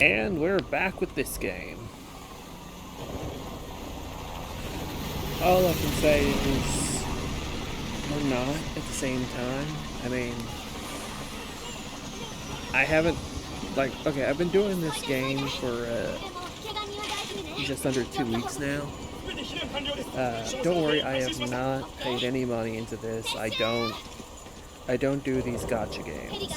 And we're back with this game. All I can say is we're not at the same time. I mean, I haven't, okay, I've been doing this game for just under 2 weeks now. Don't worry, I have not paid any money into this. I don't do these gacha games.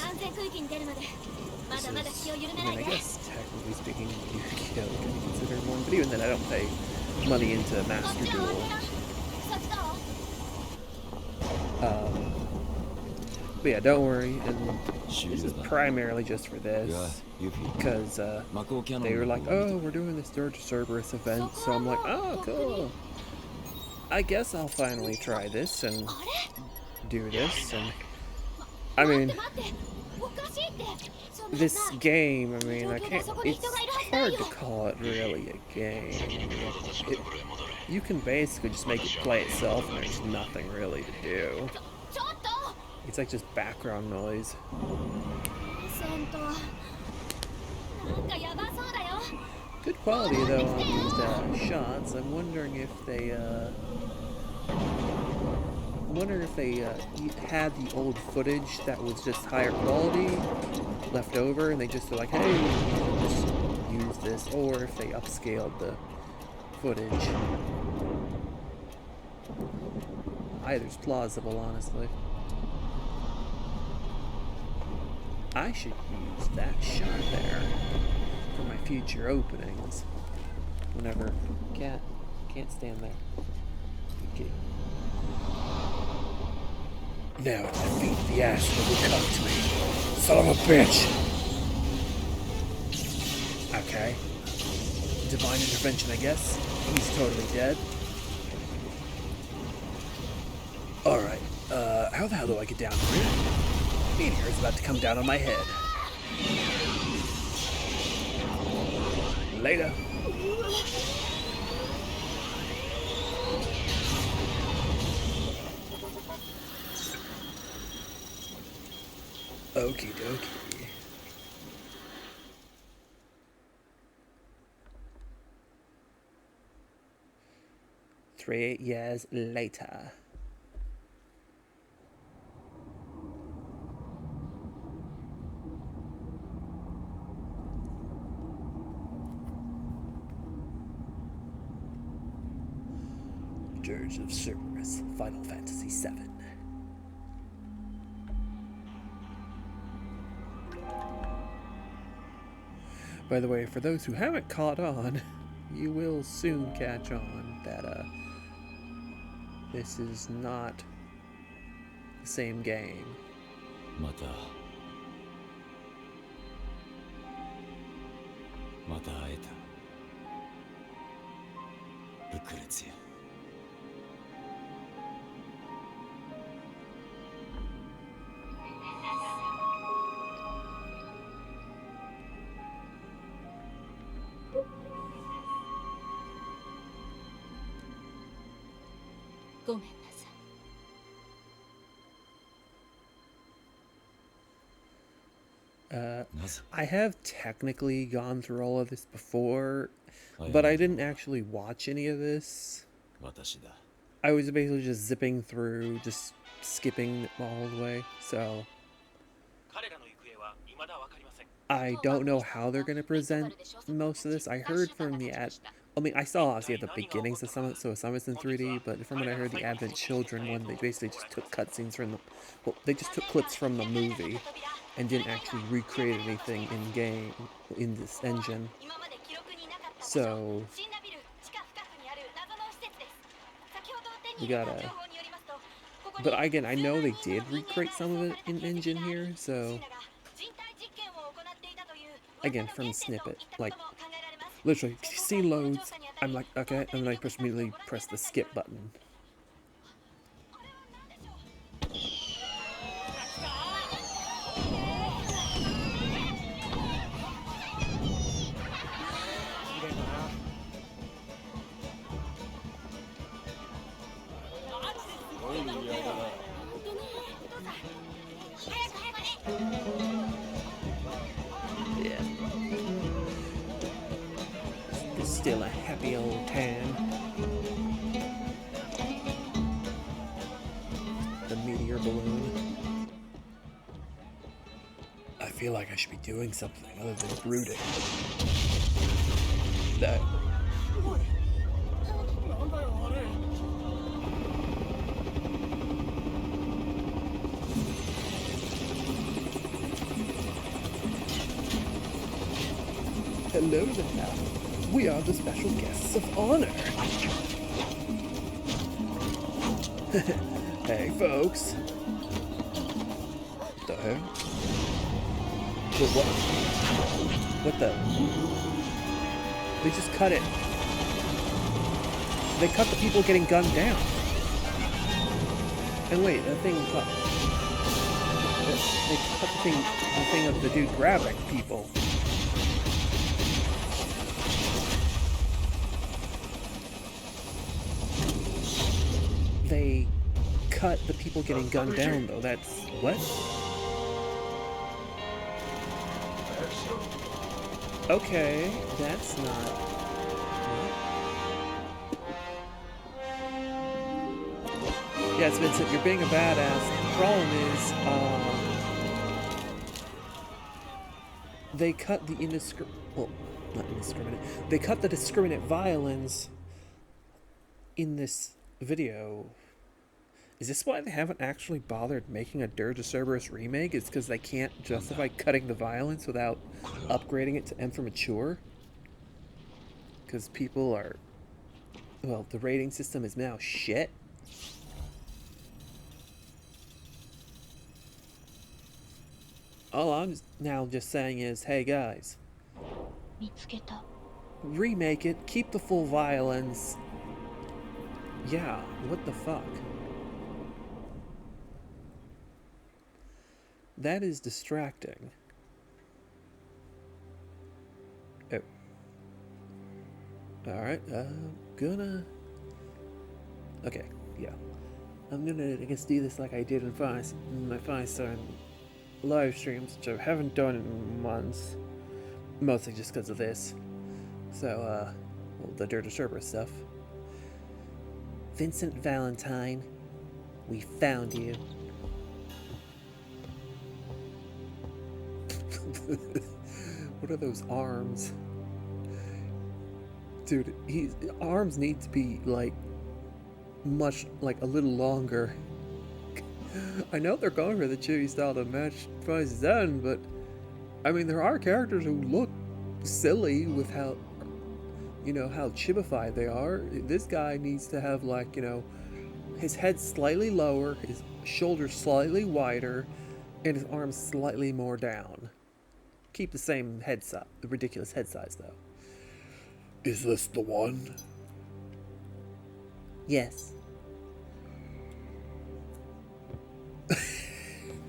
This is, I mean, I guess technically speaking, you can consider one, but even then, I don't pay money into Master Duel. But yeah, don't worry, and this is primarily just for this, because they were like, oh, we're doing this Dirge Cerberus event, so I'm like, oh, cool. I guess I'll finally try this and do this, and I mean, this game, I mean, it's hard to call it really a game. You can basically just make it play itself and there's nothing really to do. It's like just background noise. Good quality though on these shots. I'm wondering if they had the old footage that was just higher quality left over and they just were like, hey, just use this, or if they upscaled the footage. Either's plausible, honestly. I should use that shot there for my future openings. Whenever can't stand there. Okay. Now defeat the asshole who come to me. Son of a bitch! Okay. Divine intervention, I guess. He's totally dead. Alright, how the hell do I get down here? Meteor is about to come down on my head. Later. Okie dokie. 3 years later. Dirge of Cerberus, Final Fantasy VII. By the way, for those who haven't caught on, you will soon catch on that this is not the same game. Mata 会えた。ルクレツィア。ごめんなさい。I have technically gone through all of this before, but I didn't actually watch any of this. I was basically just zipping through, just skipping all the way, so I don't know how they're going to present most of this. I heard from the I mean, I saw obviously at the beginnings of some of it, so some of it's in 3D, but from what I heard, the Advent Children one, they basically just took cutscenes from the, well, they just took clips from the movie and didn't actually recreate anything in game, in this engine. So, we gotta, but again, I know they did recreate some of it in engine here, so, again, from the snippet, like, literally, scene loads, I'm like, okay, and then I immediately press the skip button. still a happy old time. The meteor balloon. I feel like I should be doing something other than brooding. That. Hello there. We are the special guests of honor. Hey, folks. What the hell? What the? They just cut it. They cut the people getting gunned down. And wait, the thing cut. They cut the thing of the dude grabbing people. They cut the people getting gunned down, though. That's what? Okay, that's not. Yes, Vincent, you're being a badass. The problem is, they cut the They cut the discriminate violence in this video. Is this why they haven't actually bothered making a Dirge of Cerberus remake? It's because they can't justify cutting the violence without upgrading it to M for mature? Because people are... Well, the rating system is now shit. All I'm now just saying is, hey guys, remake it, keep the full violence. Yeah, what the fuck? That is distracting. Oh. Alright, okay, yeah. I'm gonna, I guess, do this like I did in my 5-star live streams, which I haven't done in months. Mostly just because of this. So, well, the Dirge of Cerberus stuff. Vincent Valentine, we found you. What are those arms? Dude, his arms need to be like a little longer. I know they're going for the chibi style to match Final Zen, but I mean there are characters who look silly with how, you know, how chibified they are. This guy needs to have, like, you know, his head slightly lower, his shoulders slightly wider, and his arms slightly more down. Keep the same head size, the ridiculous head size, though. Is this the one? Yes.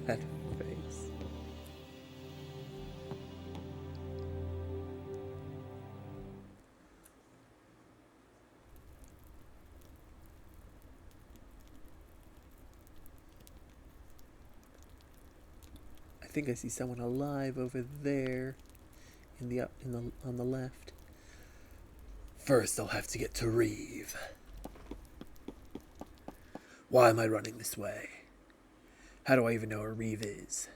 That face. I think I see someone alive over there, on the left. First, I'll have to get to Reeve. Why am I running this way? How do I even know where Reeve is?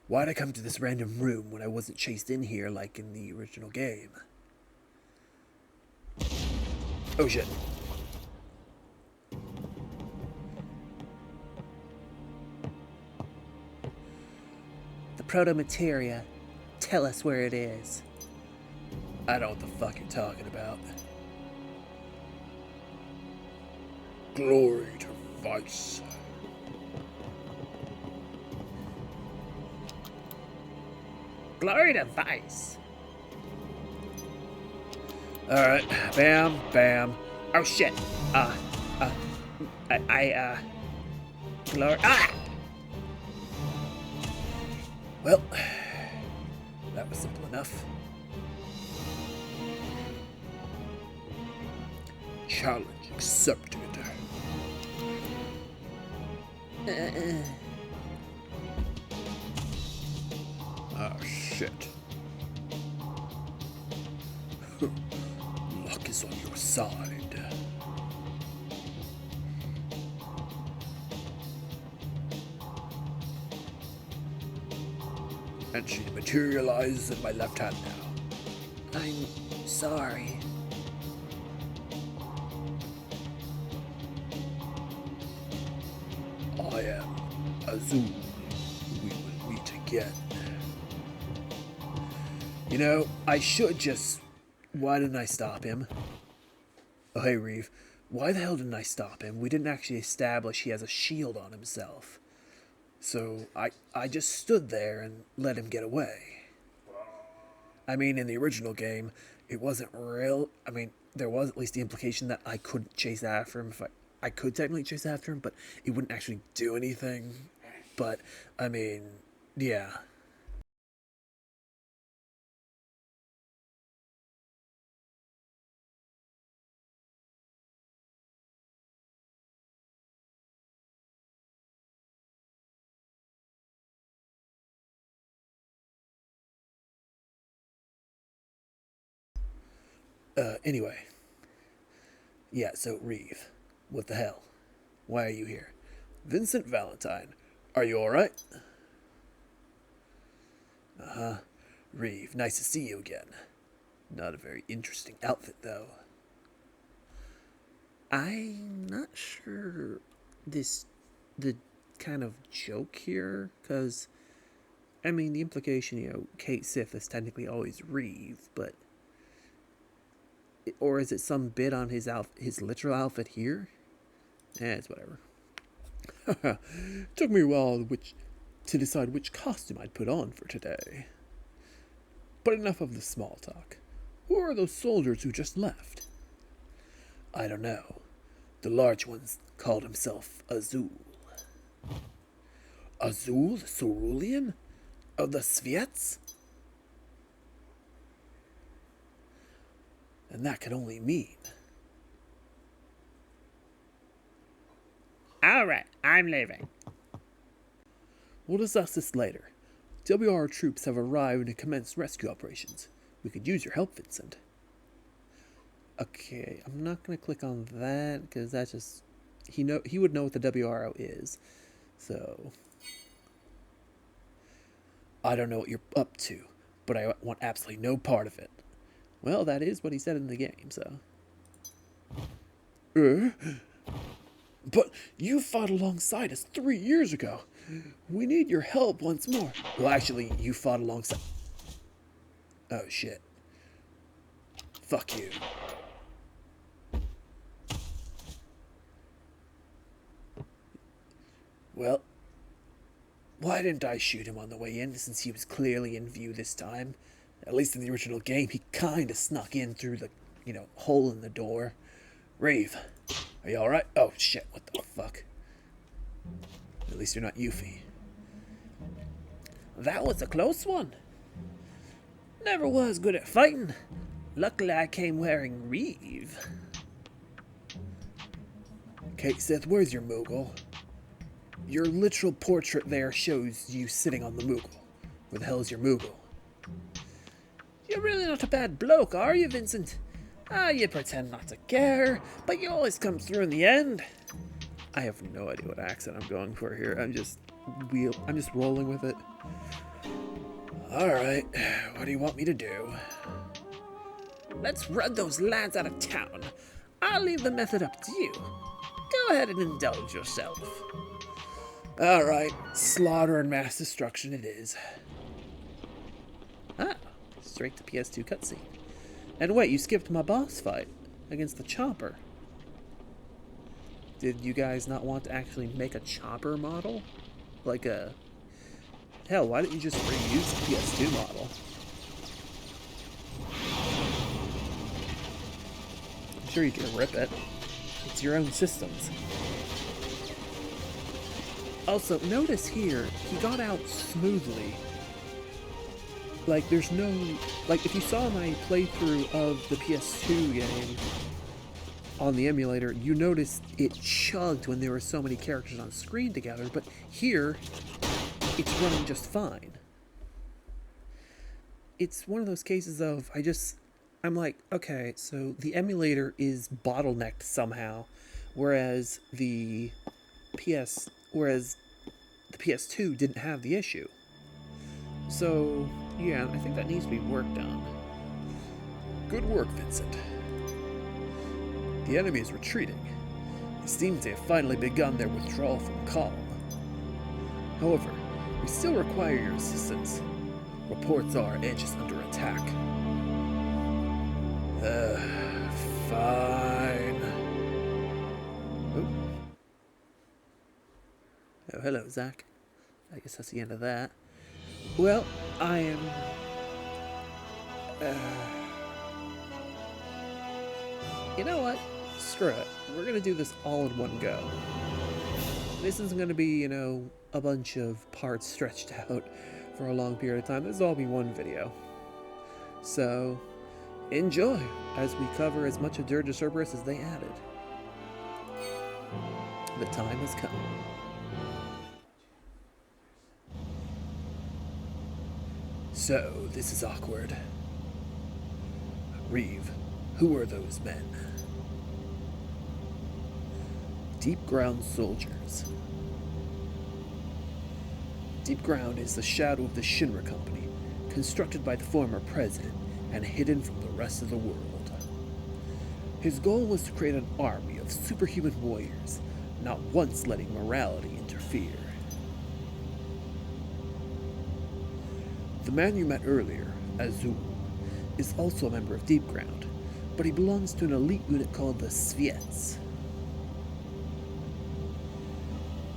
Why'd I come to this random room when I wasn't chased in here like in the original game? Oh shit. The proto-materia. Tell us where it is. I know what the fuck you're talking about. Glory to Vice. Glory to Vice. Alright, bam, bam. Oh shit. Glory. Ah! Well, that was simple enough. Challenge accepted. Oh shit. inside. And she materializes in my left hand now. I'm sorry. I am Azul. We will meet again. You know, I should just... Why didn't I stop him? Oh, hey, Reeve. Why the hell didn't I stop him? We didn't actually establish he has a shield on himself. So I just stood there and let him get away. I mean, in the original game, it wasn't real. I mean, there was at least the implication that I couldn't chase after him. If I could technically chase after him, but it wouldn't actually do anything. But, I mean, yeah. Anyway. Yeah, so, Reeve. What the hell? Why are you here? Vincent Valentine. Are you alright? Uh-huh. Reeve, nice to see you again. Not a very interesting outfit, though. I'm not sure the kind of joke here, because, I mean, the implication, you know, Kate Sith is technically always Reeve, but, or is it some bit on his literal outfit here? It's whatever. Took me a while to decide which costume I'd put on for today. But enough of the small talk. Who are those soldiers who just left? I don't know. The large one called himself Azul. Azul, the Cerulean? Of the Sviets? And that could only mean... Alright, I'm leaving. We'll discuss this later. WR troops have arrived and commenced rescue operations. We could use your help, Vincent. Okay, I'm not going to click on that, because that's just... He would know what the WRO is. So... I don't know what you're up to, but I want absolutely no part of it. Well, that is what he said in the game, so... But you fought alongside us 3 years ago. We need your help once more. Well, actually, you fought alongside... Oh, shit. Fuck you. Well, why didn't I shoot him on the way in, since he was clearly in view this time? At least in the original game, he kinda snuck in through the, hole in the door. Reeve, are you alright? Oh, shit, what the fuck? At least you're not Yuffie. That was a close one. Never was good at fighting. Luckily I came wearing Reeve. Kate Sith, where's your Moogle? Your literal portrait there shows you sitting on the Moogle. Where the hell is your Moogle? You're really not a bad bloke, are you, Vincent? You pretend not to care, but you always come through in the end. I have no idea what accent I'm going for here. I'm just rolling with it. Alright, what do you want me to do? Let's run those lads out of town. I'll leave the method up to you. Go ahead and indulge yourself. Alright, slaughter and mass destruction it is. Ah, straight to PS2 cutscene. And wait, you skipped my boss fight against the chopper. Did you guys not want to actually make a chopper model? Like a... Hell, why didn't you just reuse the PS2 model? I'm sure you can rip it. It's your own systems. Also, notice here, he got out smoothly. Like, there's no... Like, if you saw my playthrough of the PS2 game on the emulator, you noticed it chugged when there were so many characters on screen together, but here, it's running just fine. It's one of those cases of, I'm like, okay, so the emulator is bottlenecked somehow, whereas whereas the PS2 didn't have the issue. So, yeah, I think that needs to be worked on. Good work, Vincent. The enemy is retreating. It seems they have finally begun their withdrawal from Calm. However, we still require your assistance. Reports are Edge is under attack. Fine. Oh, hello, Zach. I guess that's the end of that. Well, I am... You know what? Screw it. We're gonna do this all in one go. This isn't gonna be, a bunch of parts stretched out for a long period of time. This will all be one video. So, enjoy as we cover as much of Dirge of Cerberus as they added. The time has come. So, this is awkward. Reeve, who are those men? Deep Ground soldiers. Deep Ground is the shadow of the Shinra Company, constructed by the former president and hidden from the rest of the world. His goal was to create an army of superhuman warriors, not once letting morality interfere. The man you met earlier, Azul, is also a member of Deep Ground, but he belongs to an elite unit called the Sviets.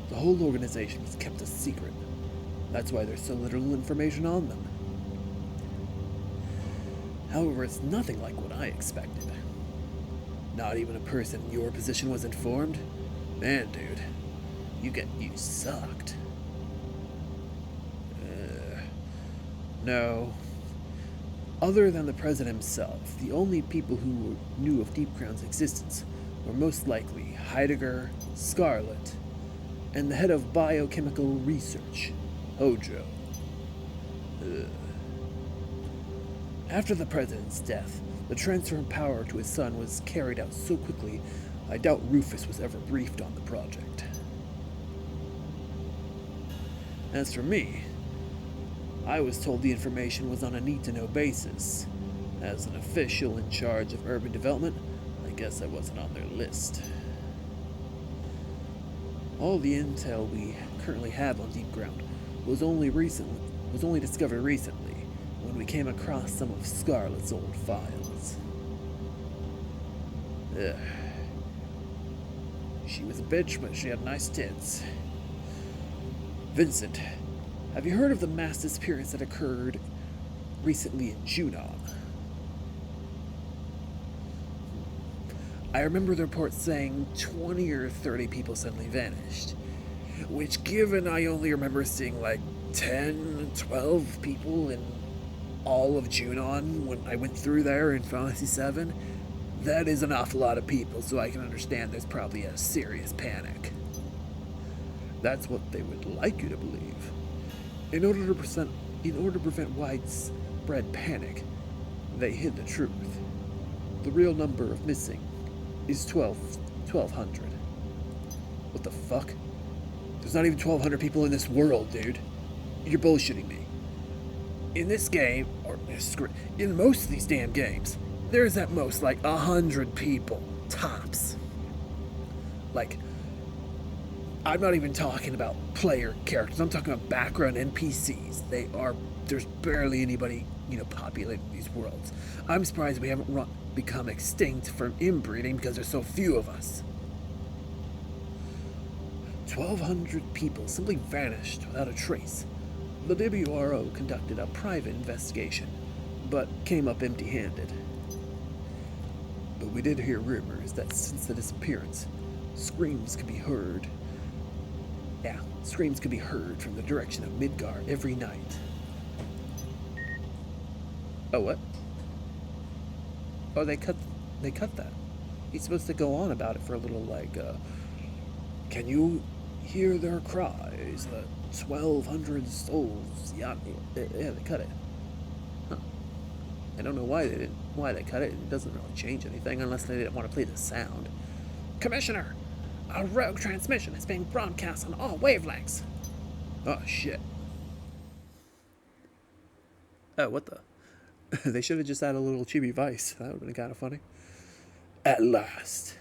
The whole organization was kept a secret. That's why there's so little information on them. However, it's nothing like what I expected. Not even a person in your position was informed? Man, dude, you sucked. No. Other than the president himself, the only people who knew of Deep Ground's existence were most likely Heidegger, Scarlet, and the head of biochemical research, Hojo. After the president's death, the transfer of power to his son was carried out so quickly, I doubt Rufus was ever briefed on the project. As for me, I was told the information was on a need-to-know basis. As an official in charge of urban development, I guess I wasn't on their list. All the intel we currently have on Deep Ground was only discovered recently when we came across some of Scarlet's old files. Ugh. She was a bitch, but she had nice tits. Vincent, have you heard of the mass disappearance that occurred recently in Junon? I remember the report saying 20 or 30 people suddenly vanished. Which, given I only remember seeing like 10, 12 people in all of Junon when I went through there in Fantasy VII, that is an awful lot of people, so I can understand there's probably a serious panic. That's what they would like you to believe. In order to prevent widespread panic, they hid the truth. The real number of missing is 1,200. What the fuck? There's not even 1,200 people in this world, dude. You're bullshitting me. In this game, or in most of these damn games, there's at most like 100 people, tops. Like, I'm not even talking about player characters. I'm talking about background NPCs. There's barely anybody, populating these worlds. I'm surprised we haven't become extinct from inbreeding because there's so few of us. 1,200 people simply vanished without a trace. The WRO conducted a private investigation, but came up empty-handed. But we did hear rumors that since the disappearance, screams could be heard from the direction of Midgar every night. Oh, what? Oh, they cut that. He's supposed to go on about it for a little, can you hear their cries? 1,200 souls. Yeah, they cut it. Huh. I don't know why they cut it. It doesn't really change anything unless they didn't want to play the sound. Commissioner, a rogue transmission is being broadcast on all wavelengths. Oh shit. Oh, what the? They should have just added a little chibi vice. That would have been kind of funny. At last,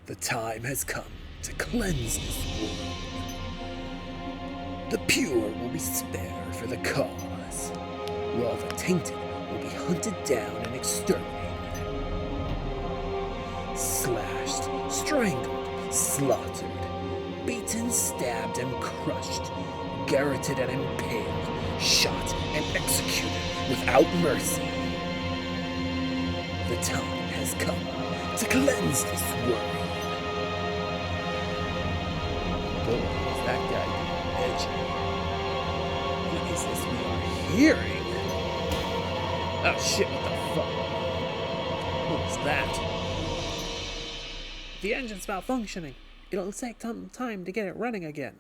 the time has come to cleanse this world. The pure will be spared for the cause, while the tainted will be hunted down and exterminated. Slashed, strangled, slaughtered, beaten, stabbed, and crushed, garroted and impaled, shot and executed without mercy. The time has come to cleanse this world. Boy, is that guy edgy. What is this we are hearing? Oh shit, what the fuck? What was that? The engine's malfunctioning. It'll take some time to get it running again.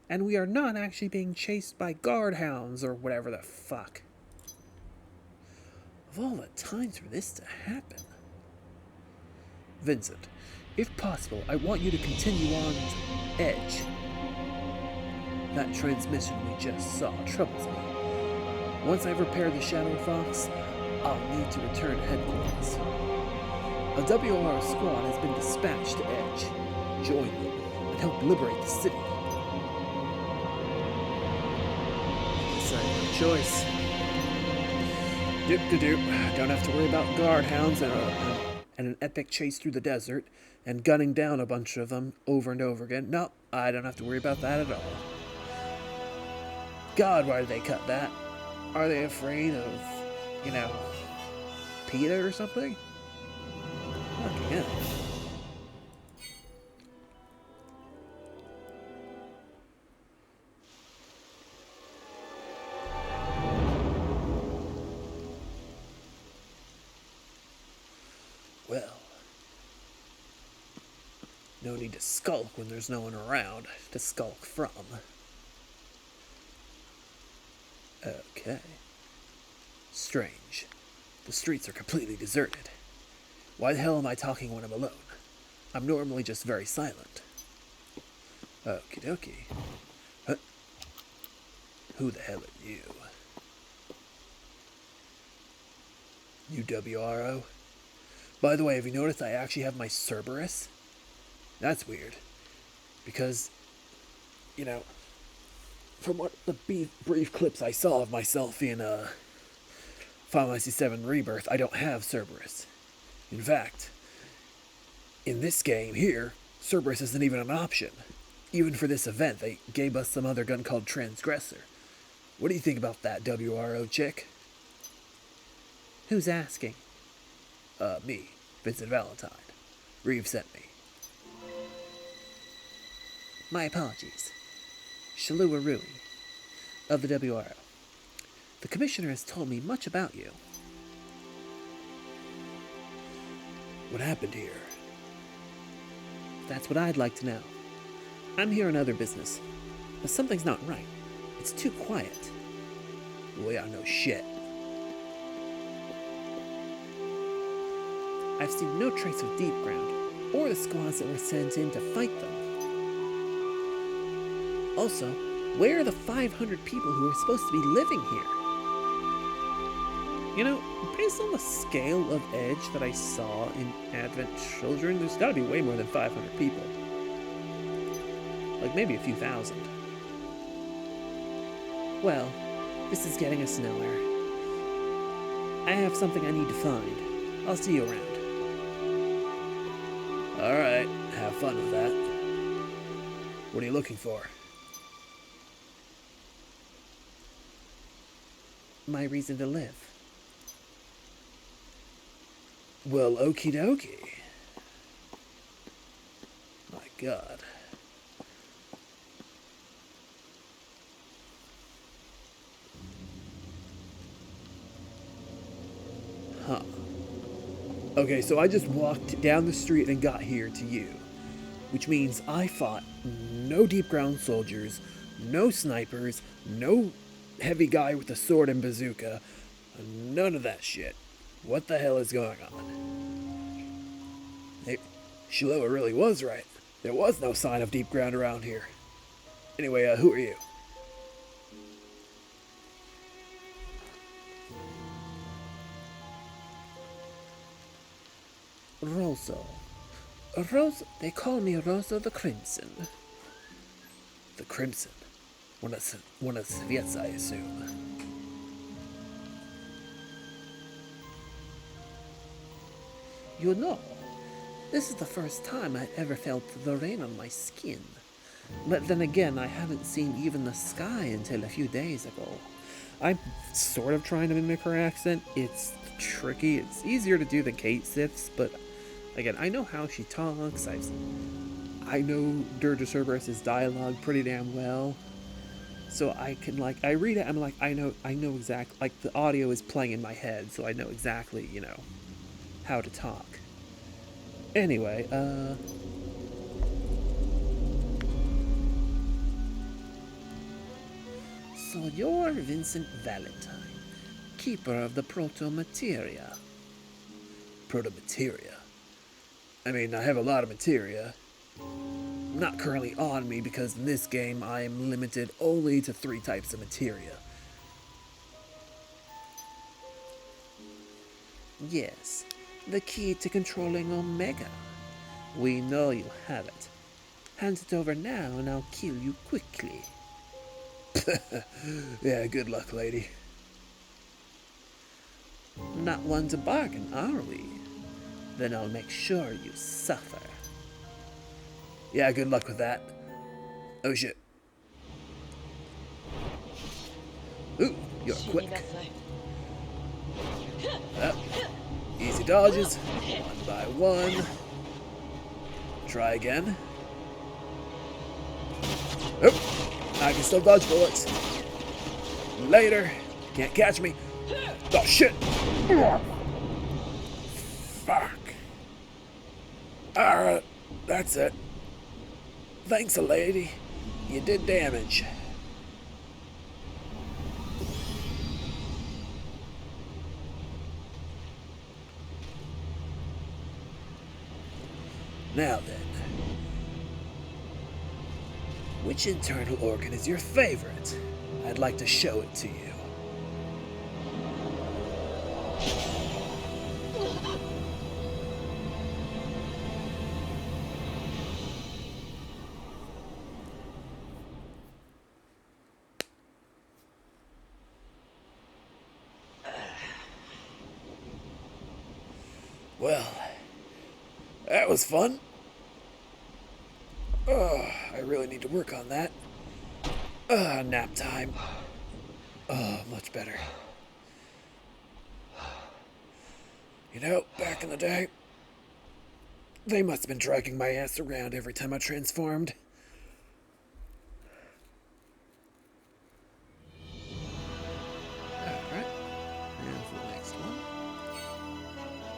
And we are not actually being chased by guard hounds or whatever the fuck. Of all the times for this to happen. Vincent, if possible, I want you to continue on to Edge. That transmission we just saw troubles me. Once I've repaired the Shadow Fox, I'll need to return to headquarters. A WR squad has been dispatched to Edge. Join them and help liberate the city. Sorry, no choice. Doop-de-doop. Don't have to worry about guard hounds and an epic chase through the desert and gunning down a bunch of them over and over again. No, I don't have to worry about that at all. God, why did they cut that? Are they afraid of, PETA or something? Fucking hell. Well, no need to skulk when there's no one around to skulk from. Okay. Strange. The streets are completely deserted. Why the hell am I talking when I'm alone? I'm normally just very silent. Okie dokie. Huh? Who the hell are you? You WRO? By the way, have you noticed I actually have my Cerberus? That's weird. Because, from what the brief clips I saw of myself in Final Fantasy VII Rebirth, I don't have Cerberus. In fact, in this game here, Cerberus isn't even an option. Even for this event, they gave us some other gun called Transgressor. What do you think about that, WRO chick? Who's asking? Me, Vincent Valentine. Reeve sent me. My apologies. Shalua Rui, of the WRO. The Commissioner has told me much about you. What happened here? That's what I'd like to know. I'm here on other business, but something's not right. It's too quiet. Well, yeah, no shit. I've seen no trace of Deep Ground, or the squads that were sent in to fight them. Also, where are the 500 people who are supposed to be living here? Based on the scale of Edge that I saw in Advent Children, there's gotta be way more than 500 people. Like maybe a few thousand. Well, this is getting us nowhere. I have something I need to find. I'll see you around. Alright, have fun with that. What are you looking for? My reason to live. Well, okie dokie. My God. Huh. Okay, so I just walked down the street and got here to you. Which means I fought no deep ground soldiers, no snipers, no heavy guy with a sword and bazooka. None of that shit. What the hell is going on? Hey, Shiloh really was right. There was no sign of deep ground around here. Anyway, who are you? Rosso. Rosa, they call me Rosa the Crimson. The Crimson. One of Sviet's, I assume. You know, this is the first time I ever felt the rain on my skin. But then again, I haven't seen even the sky until a few days ago. I'm sort of trying to mimic her accent. It's tricky. It's easier to do than Kate Sith's, but again, I know how she talks. I know Dirge Cerberus's dialogue pretty damn well. So I can, like, I read it, I'm like, I know exactly, like, the audio is playing in my head, so I know exactly, you know, how to talk. Anyway, So you're Vincent Valentine, keeper of the proto-materia. Proto-materia. I mean, I have a lot of materia. Not currently on me because in this game I am limited only to 3 types of materia. Yes, the key to controlling Omega. We know you have it. Hand it over now and I'll kill you quickly. Yeah, good luck, lady. Not one to bargain, are we? Then I'll make sure you suffer. Yeah, good luck with that. Oh shit. Ooh, you're quick. Easy dodges, one by one. Try again. Oh, I can still dodge bullets. Later. Can't catch me. Oh shit. Fuck. Alright, that's it. Thanks, lady. You did damage. Now then, which internal organ is your favorite? I'd like to show it to you. Well, that was fun. I really need to work on that. Nap time. Much better. You know, back in the day, they must have been dragging my ass around every time I transformed. Alright, now for the next one.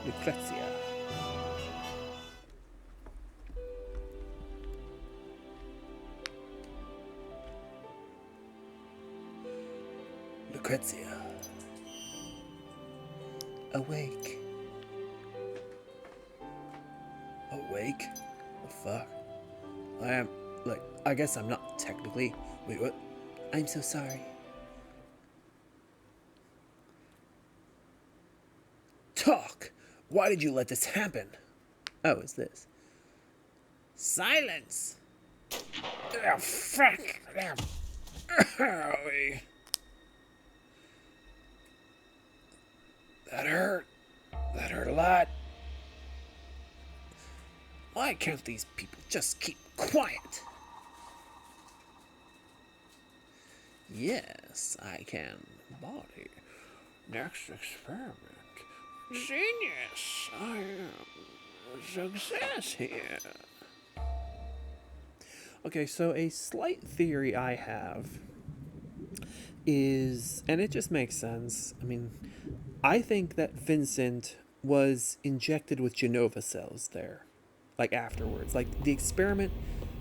Lucrezia. Lucrezia. Awake. Awake? The fuck? I guess I'm not technically. Wait, what? I'm so sorry. Talk! Why did you let this happen? Oh, it's this. Silence! Oh, fuck! Owie. That hurt. That hurt a lot. Why can't these people just keep quiet? Yes, I can. Body. Next experiment. Genius! I am a success here. Okay, so a slight theory I have is, and it just makes sense. I mean, I think that Vincent was injected with Genova cells there, like afterwards. Like the experiment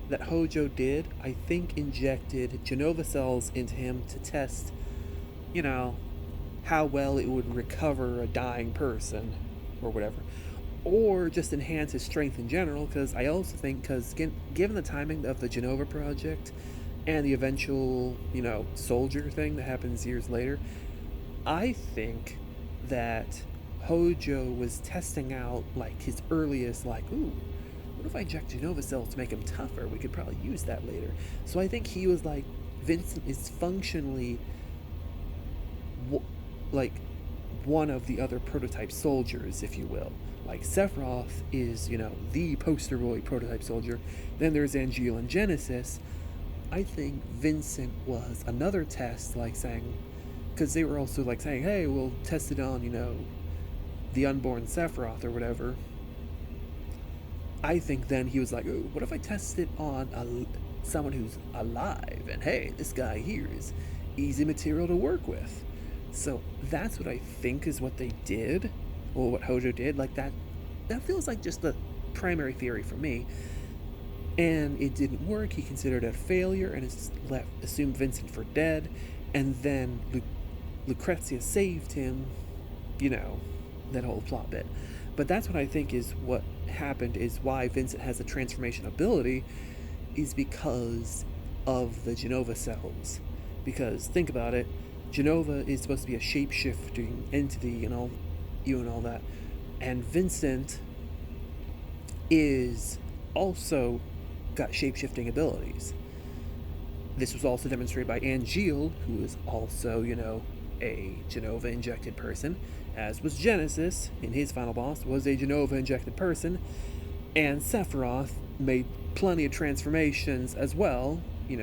that Hojo did, I think injected Genova cells into him to test you know, how well it would recover a dying person or whatever, or just enhance his strength in general. Because I also think, because given the timing of the Genova project and the eventual, soldier thing that happens years later, I think that Hojo was testing out like his earliest, like, ooh, what if I inject Genova cells to make him tougher? We could probably use that later. So I think he was like, Vincent is functionally like one of the other prototype soldiers, if you will. Like Sephiroth is, the poster boy prototype soldier. Then there's Angeal and Genesis. I think Vincent was another test, like saying, because they were also like saying, hey, we'll test it on, the unborn Sephiroth or whatever. I think then he was like, oh, what if I test it on someone who's alive? And hey, this guy here is easy material to work with. So that's what I think is what they did, or what Hojo did. Like that feels like just the primary theory for me. And it didn't work. He considered it a failure and assumed Vincent for dead. And then Lucrezia saved him, that whole plot bit. But that's what I think is what happened, is why Vincent has a transformation ability, is because of the Genova cells. Because think about it, Genova is supposed to be a shape-shifting entity and all that. And Vincent is also got shape-shifting abilities. This was also demonstrated by Angeal, who is also, a Genova-injected person, as was Genesis, in his final boss, was a Genova-injected person, and Sephiroth made plenty of transformations as well,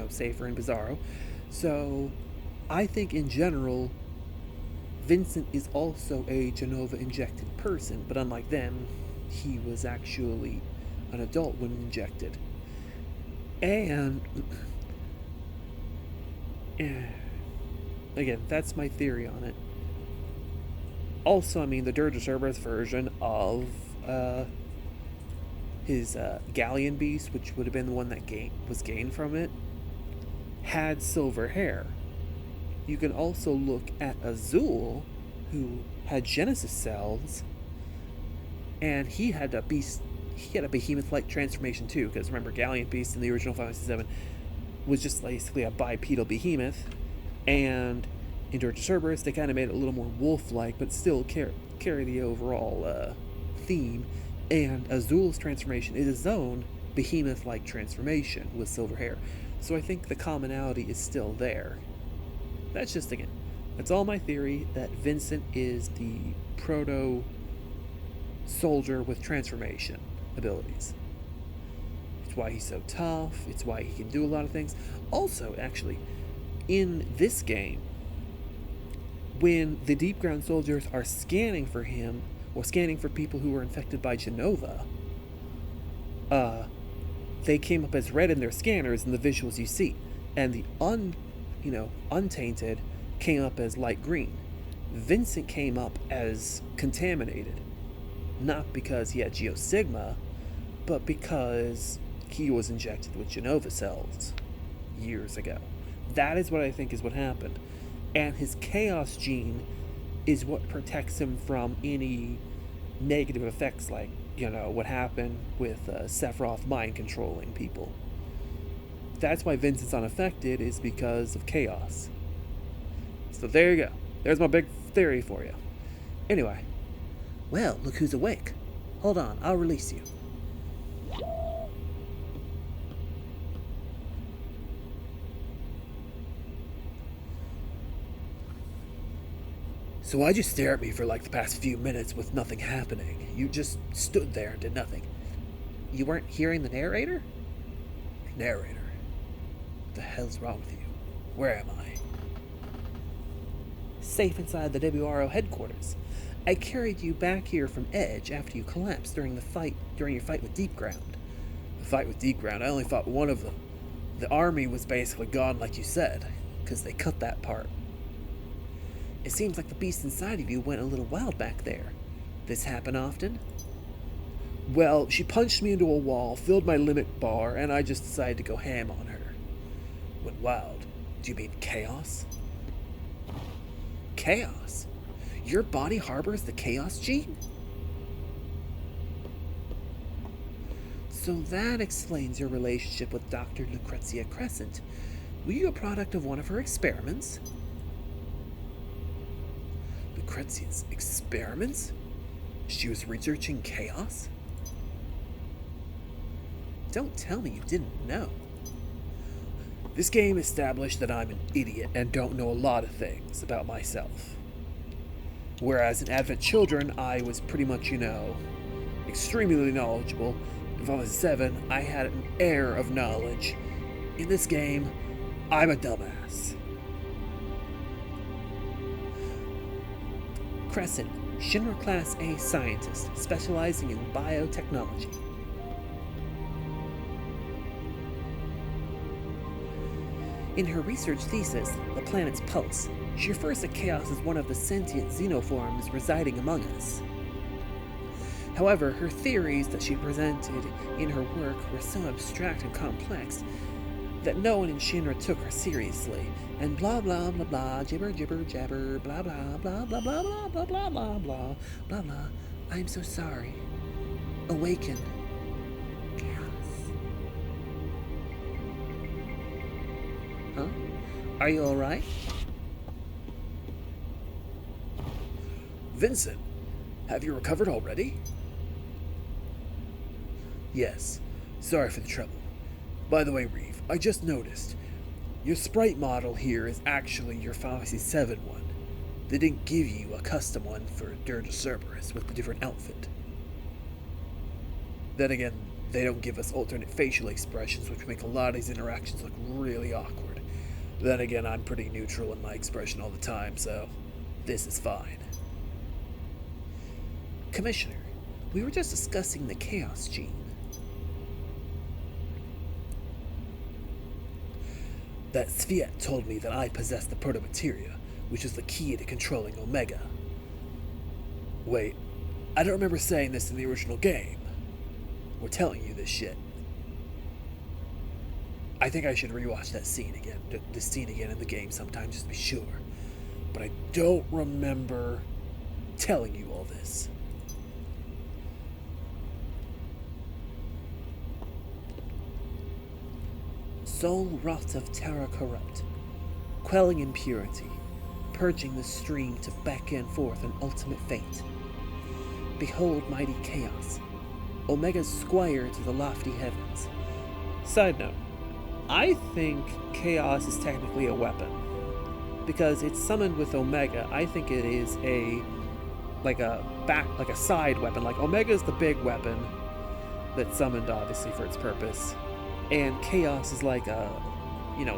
Safer and Bizarro. So I think in general, Vincent is also a Genova-injected person, but unlike them, he was actually an adult when injected. And again, that's my theory on it. Also, I mean, the Dirge of Cerberus version of his Galleon Beast, which would have been the one that was gained from it, had silver hair. You can also look at Azul, who had Genesis cells, and he had a behemoth-like transformation too. Because remember, Galleon Beast in the original Final Fantasy VII was just basically a bipedal behemoth, and in Dirge of Cerberus they kind of made it a little more wolf-like, but still carry the overall theme. And Azul's transformation is his own behemoth-like transformation with silver hair. So I think the commonality is still there. That's just, again, that's all my theory, that Vincent is the proto soldier with transformation abilities. It's why he's so tough, it's why he can do a lot of things. Also, actually, in this game, when the deep ground soldiers are scanning for him, or scanning for people who were infected by Genova, they came up as red in their scanners in the visuals you see, and the untainted came up as light green. Vincent came up as contaminated, not because he had Geosigma, but because he was injected with Genova cells years ago. That is what I think is what happened. And his Chaos gene is what protects him from any negative effects, like, what happened with Sephiroth mind controlling people. That's why Vincent's unaffected, is because of Chaos. So there you go. There's my big theory for you. Anyway. Well, look who's awake. Hold on, I'll release you. So why'd you stare at me for like the past few minutes with nothing happening? You just stood there and did nothing. You weren't hearing the narrator? Narrator? What the hell's wrong with you? Where am I? Safe inside the WRO headquarters. I carried you back here from Edge after you collapsed during your fight with Deep Ground. The fight with Deep Ground? I only fought one of them. The army was basically gone like you said, because they cut that part. It seems like the beast inside of you went a little wild back there. This happen often? Well, she punched me into a wall, filled my limit bar, and I just decided to go ham on her. Went wild. Do you mean chaos? Chaos? Your body harbors the Chaos gene? So that explains your relationship with Dr. Lucrezia Crescent. Were you a product of one of her experiments? Lucrezia's experiments? She was researching chaos? Don't tell me you didn't know. This game established that I'm an idiot and don't know a lot of things about myself. Whereas in Advent Children, I was pretty much, extremely knowledgeable. If I was 7, I had an air of knowledge. In this game, I'm a dumbass. Crescent, Shinra Class A scientist specializing in biotechnology. In her research thesis, The Planet's Pulse, she refers to chaos as one of the sentient xenoforms residing among us. However, her theories that she presented in her work were so abstract and complex that no one in Shinra took her seriously, and blah blah blah blah, jibber jibber jabber, blah blah blah blah blah blah blah blah blah blah blah blah. I'm so sorry. Awaken. Chaos. Huh? Are you alright? Vincent, have you recovered already? Yes. Sorry for the trouble. By the way, Reeve, I just noticed. Your sprite model here is actually your Final Fantasy 7 one. They didn't give you a custom one for Dirge Cerberus with a different outfit. Then again, they don't give us alternate facial expressions, which make a lot of these interactions look really awkward. Then again, I'm pretty neutral in my expression all the time, so this is fine. Commissioner, we were just discussing the Chaos gene. That Sviat told me that I possessed the protomateria, which is the key to controlling Omega. Wait, I don't remember saying this in the original game. We're telling you this shit. I think I should rewatch that scene again, the scene again in the game sometime just to be sure. But I don't remember telling you all this. Soul wrath of terror corrupt, quelling impurity, purging the stream to beckon forth an ultimate fate. Behold mighty chaos, Omega's squire to the lofty heavens. Side note, I think chaos is technically a weapon. Because it's summoned with Omega, I think it is a side weapon. Like Omega's the big weapon that's summoned obviously for its purpose. And chaos is like a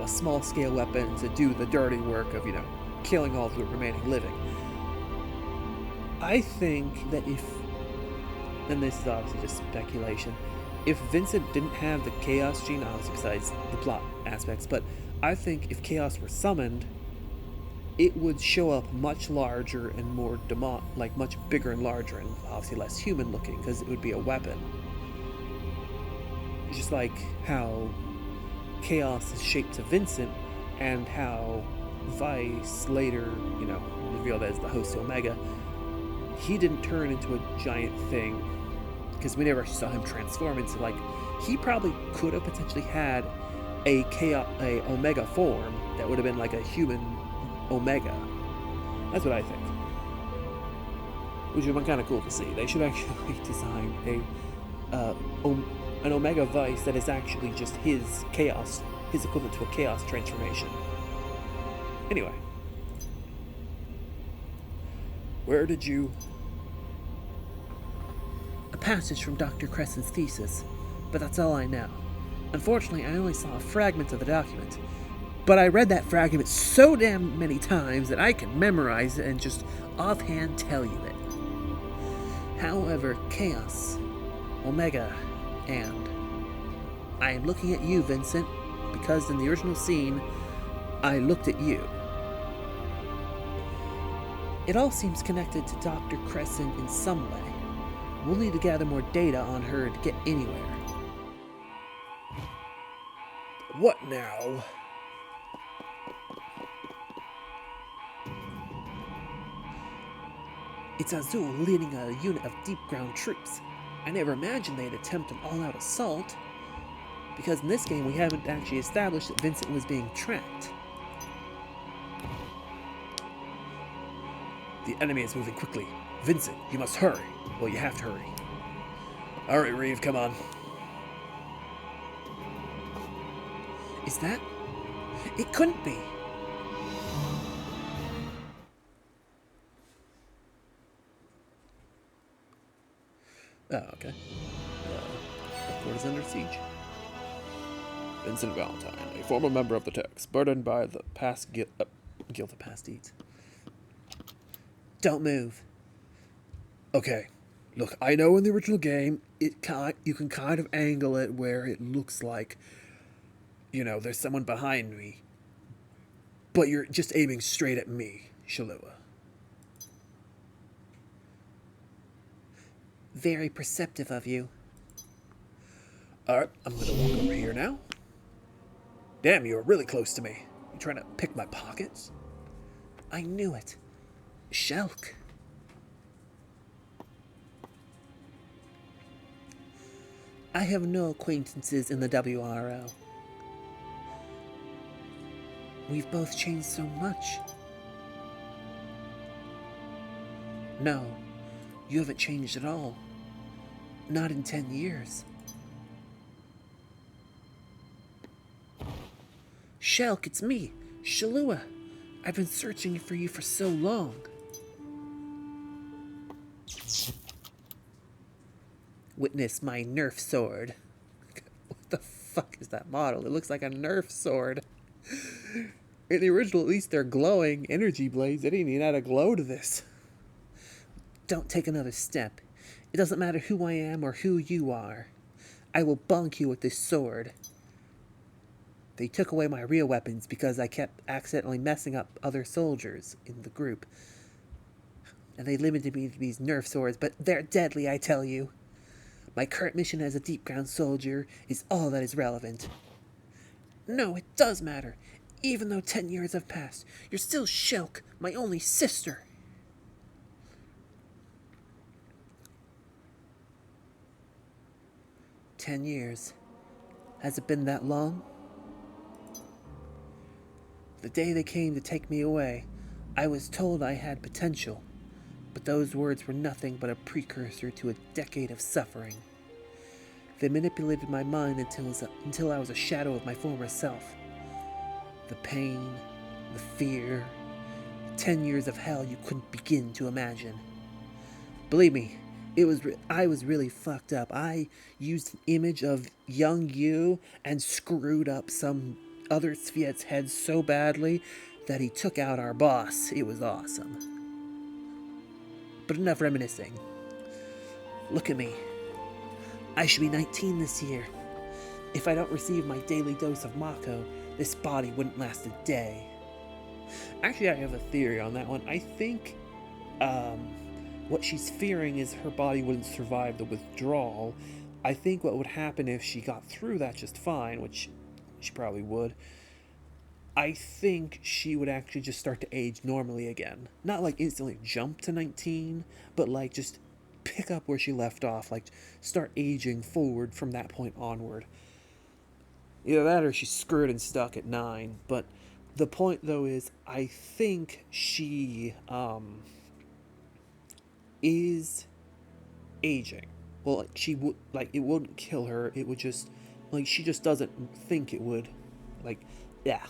small scale weapon to do the dirty work of, killing all the remaining living. I think that and this is obviously just speculation, if Vincent didn't have the Chaos gene, obviously besides the plot aspects, but I think if Chaos were summoned, it would show up much larger and more much bigger and larger and obviously less human looking because it would be a weapon. It's just like how Chaos is shaped to Vincent and how Vice later, revealed as the host to Omega, he didn't turn into a giant thing because we never actually saw him transform into he probably could have potentially had a Omega form that would have been like a human Omega. That's what I think. Which would have been kind of cool to see. They should actually design an Omega Vice that is actually just his chaos, his equivalent to a chaos transformation. Anyway. Where did you... A passage from Dr. Crescent's thesis, but that's all I know. Unfortunately, I only saw a fragment of the document, but I read that fragment so damn many times that I can memorize it and just offhand tell you it. However, Chaos, Omega, and I am looking at you, Vincent, because in the original scene, I looked at you. It all seems connected to Dr. Crescent in some way. We'll need to gather more data on her to get anywhere. What now? It's Azul leading a unit of deep ground troops. I never imagined they'd attempt an all-out assault, because in this game we haven't actually established that Vincent was being tracked. The enemy is moving quickly. Vincent, you must hurry. Well, you have to hurry. All right, Reeve, come on. Is that? It couldn't be. Oh, okay. The fort is under siege. Vincent Valentine, a former member of the Turks, burdened by the past guilt of past deeds. Don't move. Okay. Look, I know in the original game, you can kind of angle it where it looks like, there's someone behind me. But you're just aiming straight at me, Shalua. Very perceptive of you. Alright, I'm gonna walk over here now. Damn, you were really close to me. You trying to pick my pockets? I knew it. Shelk. I have no acquaintances in the WRO. We've both changed so much. No, you haven't changed at all. Not in 10 years. Shelk, it's me, Shalua. I've been searching for you for so long. Witness my Nerf sword. What the fuck is that model? It looks like a Nerf sword. In the original, at least they're glowing energy blades. They didn't even add a glow to this. Don't take another step. It doesn't matter who I am or who you are. I will bonk you with this sword. They took away my real weapons because I kept accidentally messing up other soldiers in the group. And they limited me to these Nerf swords, but they're deadly, I tell you. My current mission as a deep ground soldier is all that is relevant. No, it does matter. Even though 10 years have passed, you're still Shelk, my only sister. "10 years. Has it been that long?" The day they came to take me away, I was told I had potential, but those words were nothing but a precursor to a decade of suffering. They manipulated my mind until I was a shadow of my former self. The pain, the fear, 10 years of hell you couldn't begin to imagine. Believe me, I was really fucked up. I used an image of young you and screwed up some other Sviet's head so badly that he took out our boss. It was awesome. But enough reminiscing. Look at me. I should be 19 this year. If I don't receive my daily dose of Mako, this body wouldn't last a day. Actually, I have a theory on that one. I think what she's fearing is her body wouldn't survive the withdrawal. I think what would happen if she got through that just fine, which she probably would, I think she would actually just start to age normally again. Not like instantly jump to 19, but like just pick up where she left off, like start aging forward from that point onward. Either that or she's screwed and stuck at 9. But the point though is, I think she is aging. Well, like she would, like, it wouldn't kill her. It would just, like, she just doesn't think it would. Like, yeah.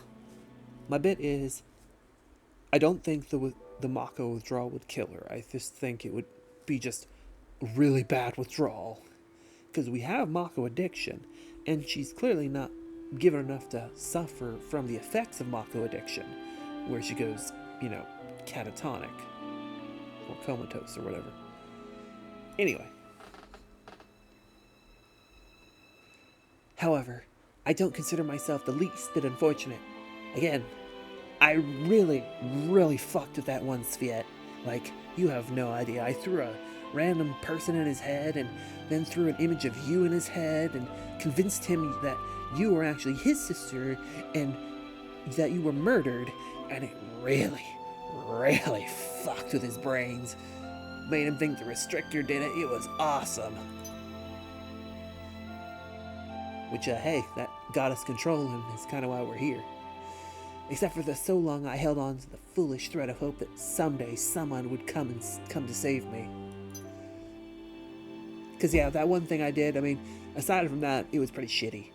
My bit is, I don't think the Mako withdrawal would kill her. I just think it would be just really bad withdrawal. Because we have Mako addiction, and she's clearly not given enough to suffer from the effects of Mako addiction, where she goes, catatonic, or comatose, or whatever. Anyway. However, I don't consider myself the least bit unfortunate. Again, I really, really fucked with that one Sviet. Like, you have no idea. I threw a random person in his head, and then threw an image of you in his head, and convinced him that you were actually his sister, and that you were murdered, and it really, really fucked with his brains. Made him think the restrictor did it. It was awesome. Which, hey, that got us control and is kind of why we're here. Except for so long I held on to the foolish thread of hope that someday someone would come to save me. Because, yeah, that one thing I did, I mean, aside from that, it was pretty shitty.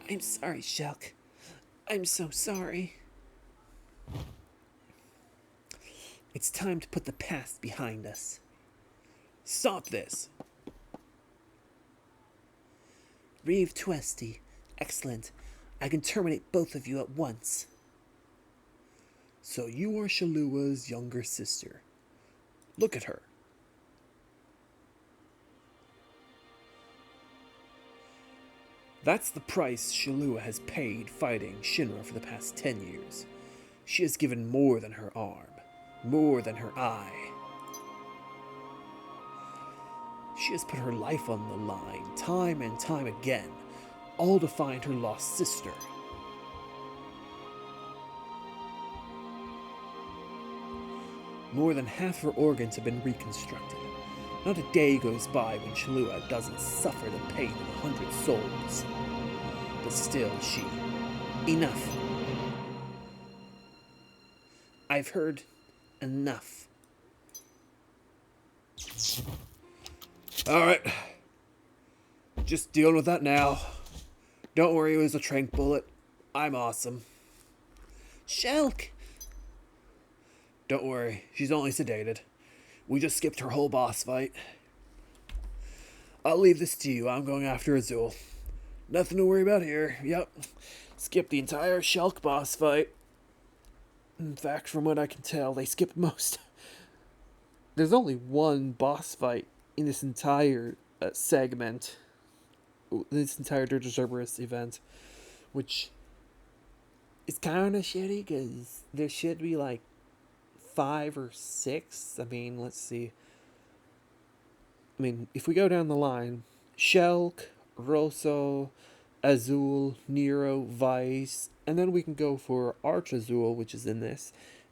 I'm sorry, Shulk. I'm so sorry. It's time to put the past behind us. Stop this! Reeve Twesty. Excellent. I can terminate both of you at once. So you are Shalua's younger sister. Look at her. That's the price Shalua has paid fighting Shinra for the past 10 years. She has given more than her arm, more than her eye. She has put her life on the line time and time again, all to find her lost sister. More than half her organs have been reconstructed. Not a day goes by when Shalua doesn't suffer the pain of 100 souls. But still she... Enough. I've heard enough. Alright. Just dealing with that now. Don't worry, it was a tranq bullet. I'm awesome. Shulk! Don't worry, she's only sedated. We just skipped her whole boss fight. I'll leave this to you. I'm going after Azul. Nothing to worry about here. Yep. Skipped the entire Shulk boss fight. In fact, from what I can tell, they skipped most. There's only one boss fight in this entire segment. This entire Dirge Cerberus event. Which is kind of shitty, because there should be like 5 or 6. I mean, let's see. I mean, if we go down the line, Shulk, Rosso, Azul, Nero, Vice, and then we can go for Arch Azul, which is in this,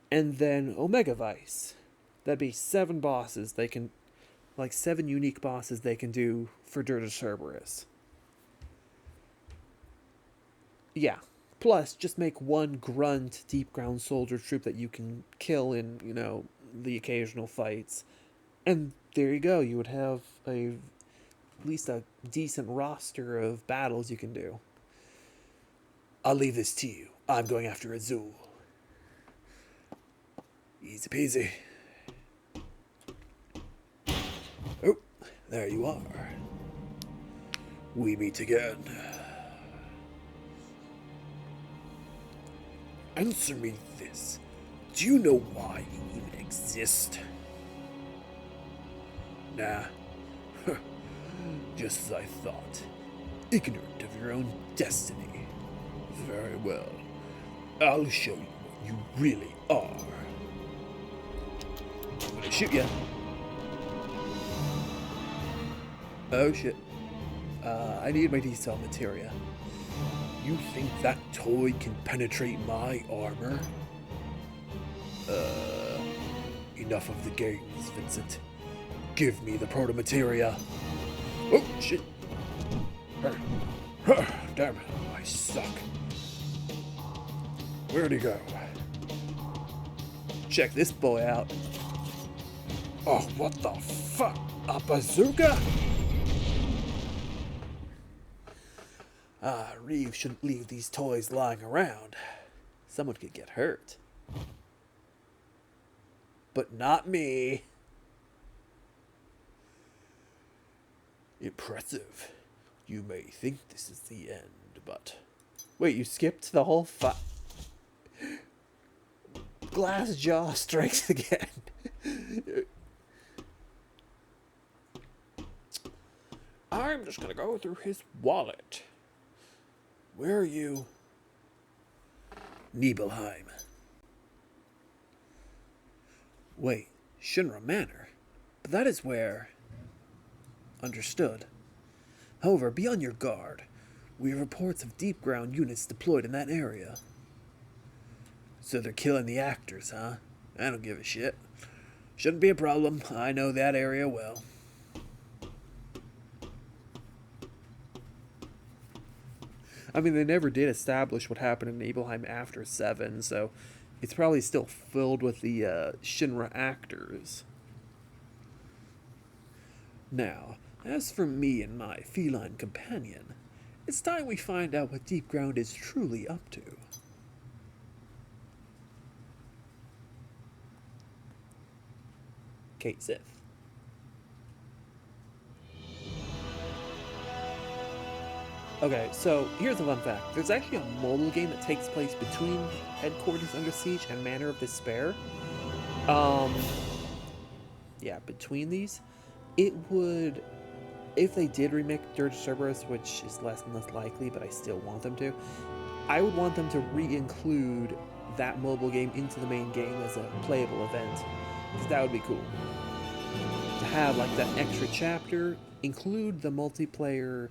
and then Omega Vice. That'd be 7 bosses they can, like 7 unique bosses they can do for Dirge Cerberus. Yeah. Plus, just make one grunt deep ground soldier troop that you can kill in, you know, the occasional fights. And there you go. You would have at least a decent roster of battles you can do. I'll leave this to you. I'm going after Azul. Easy peasy. Oh, there you are. We meet again. Answer me this. Do you know why you even exist? Nah. Just as I thought. Ignorant of your own destiny. Very well. I'll show you what you really are. I'm gonna shoot ya. Oh shit. I need my decel materia. You think that toy can penetrate my armor? Enough of the games, Vincent. Give me the protomateria. Oh, shit. Damn it, I suck. Where'd he go? Check this boy out. Oh, what the fuck? A bazooka? Reeve shouldn't leave these toys lying around. Someone could get hurt. But not me. Impressive. You may think this is the end, but... Wait, you skipped the whole Glass Jaw strikes again. I'm just gonna go through his wallet. Where are you? Nibelheim. Wait, Shinra Manor? But that is where... Understood. However, be on your guard. We have reports of deep ground units deployed in that area. So they're killing the actors, huh? I don't give a shit. Shouldn't be a problem. I know that area well. I mean, they never did establish what happened in Nibelheim after 7, so it's probably still filled with the Shinra actors. Now, as for me and my feline companion, it's time we find out what Deep Ground is truly up to. Kate Sith. Okay, so here's a fun fact. There's actually a mobile game that takes place between Headquarters Under Siege and Manor of Despair. Yeah, between these, it would, if they did remake Dirge Cerberus, which is less and less likely, but I still want them to, I would want them to re-include that mobile game into the main game as a playable event, because that would be cool. To have like that extra chapter, include the multiplayer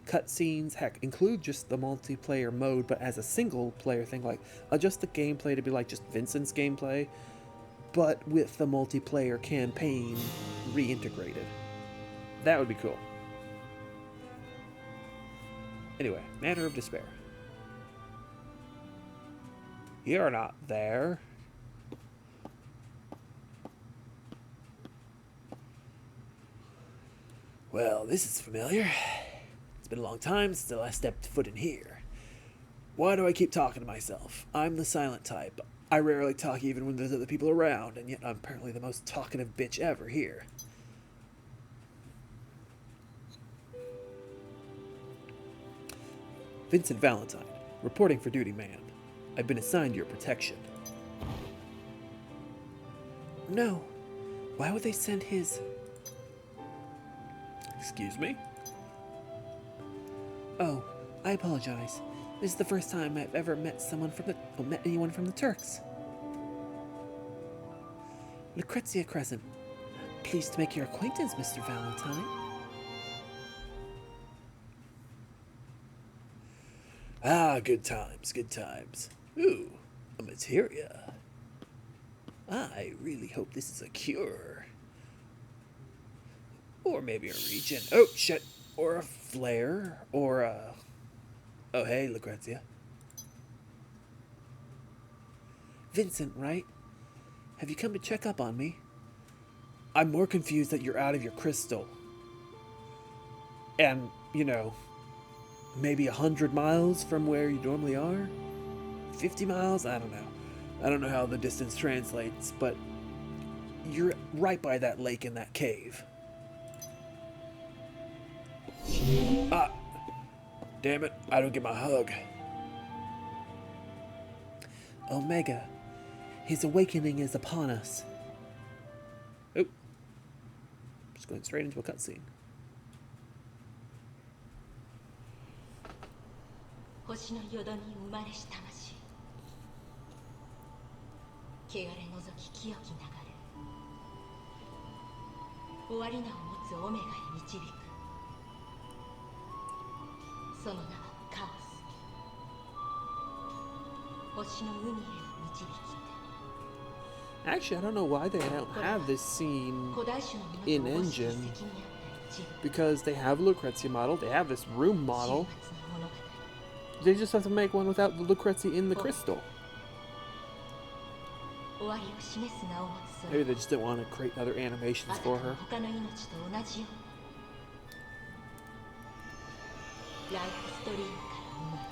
cutscenes, heck, include just the multiplayer mode, but as a single player thing, like adjust the gameplay to be like just Vincent's gameplay, but with the multiplayer campaign reintegrated. That would be cool. Anyway, Manor of Despair. You're not there. Well, this is familiar. It's been a long time since I stepped foot in here. Why do I keep talking to myself? I'm the silent type. I rarely talk even when there's other people around, and yet I'm apparently the most talkative bitch ever here. Vincent Valentine, reporting for duty, ma'am. I've been assigned your protection. No. Why would they send his... Excuse me? Oh, I apologize. This is the first time I've ever met someone from met anyone from the Turks. Lucrezia Crescent. Pleased to make your acquaintance, Mr. Valentine. Ah, good times, good times. Ooh, a materia. I really hope this is a cure. Or maybe a regen. Oh, shit. Or a flare. Or a... Oh, hey, Lucrezia. Vincent, right? Have you come to check up on me? I'm more confused that you're out of your crystal. And, you know, maybe 100 miles from where you normally are? 50 miles? I don't know. I don't know how the distance translates, but you're right by that lake in that cave. Ah! Damn it, I don't get my hug. Omega, his awakening is upon us. Oh. Just going straight into a cutscene. 星の淀に生まれし魂、汚れ除き清き流れ、終わり名を持つオメガへ導く。その名はカオス。星の海への導き。 Actually, I don't know why they don't have this scene in engine, because they have a Lucrezia model, they have this room model. They just have to make one without the Lucrezia in the crystal. Maybe they just didn't want to create other animations for her. ライフストリームから生まれ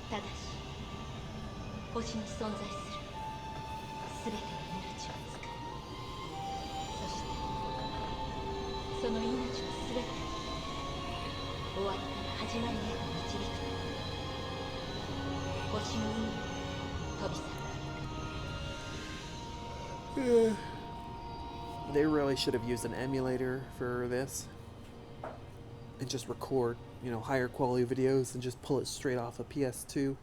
ただし星に存在するすべての命を使う。そしてその命をすべて終わりから始まりへと導くため星の海へ飛び去る。 They really should have used an emulator for this and just record, you know, higher quality videos and just pull it straight off a PS2.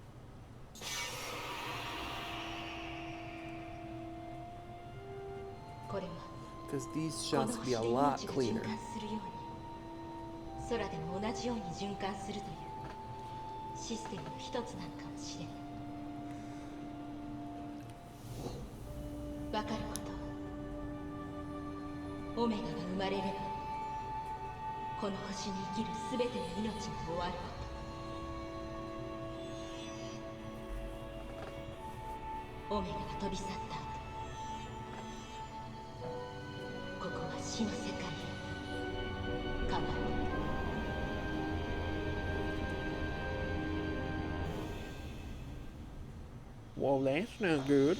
Because these shots would be a lot cleaner. 空でも同じように循環するというシステムの一つなのかもしれない。わかること、オメガが生まれればこの星に生きる全ての命が終わること。オメガが飛び去った後、ここは死の世界へ変わる。Well, that's not good.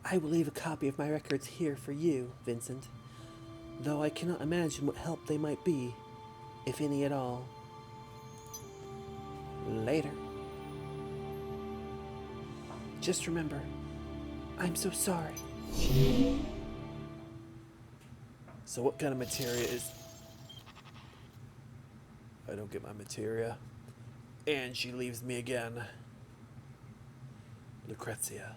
I will leave a copy of my records here for you, Vincent, though I cannot imagine what help they might be, if any at all. Later. Just remember, I'm so sorry. So what kind of materia is... I don't get my materia. And she leaves me again. Lucrezia.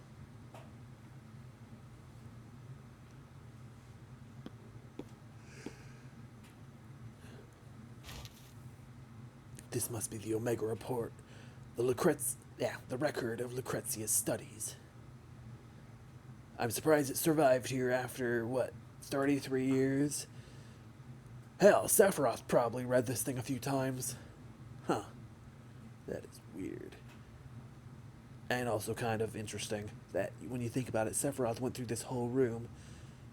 This must be the Omega report. The record of Lucrezia's studies. I'm surprised it survived here after, 33 years? Hell, Sephiroth probably read this thing a few times. Huh. That is weird. And also kind of interesting that when you think about it, Sephiroth went through this whole room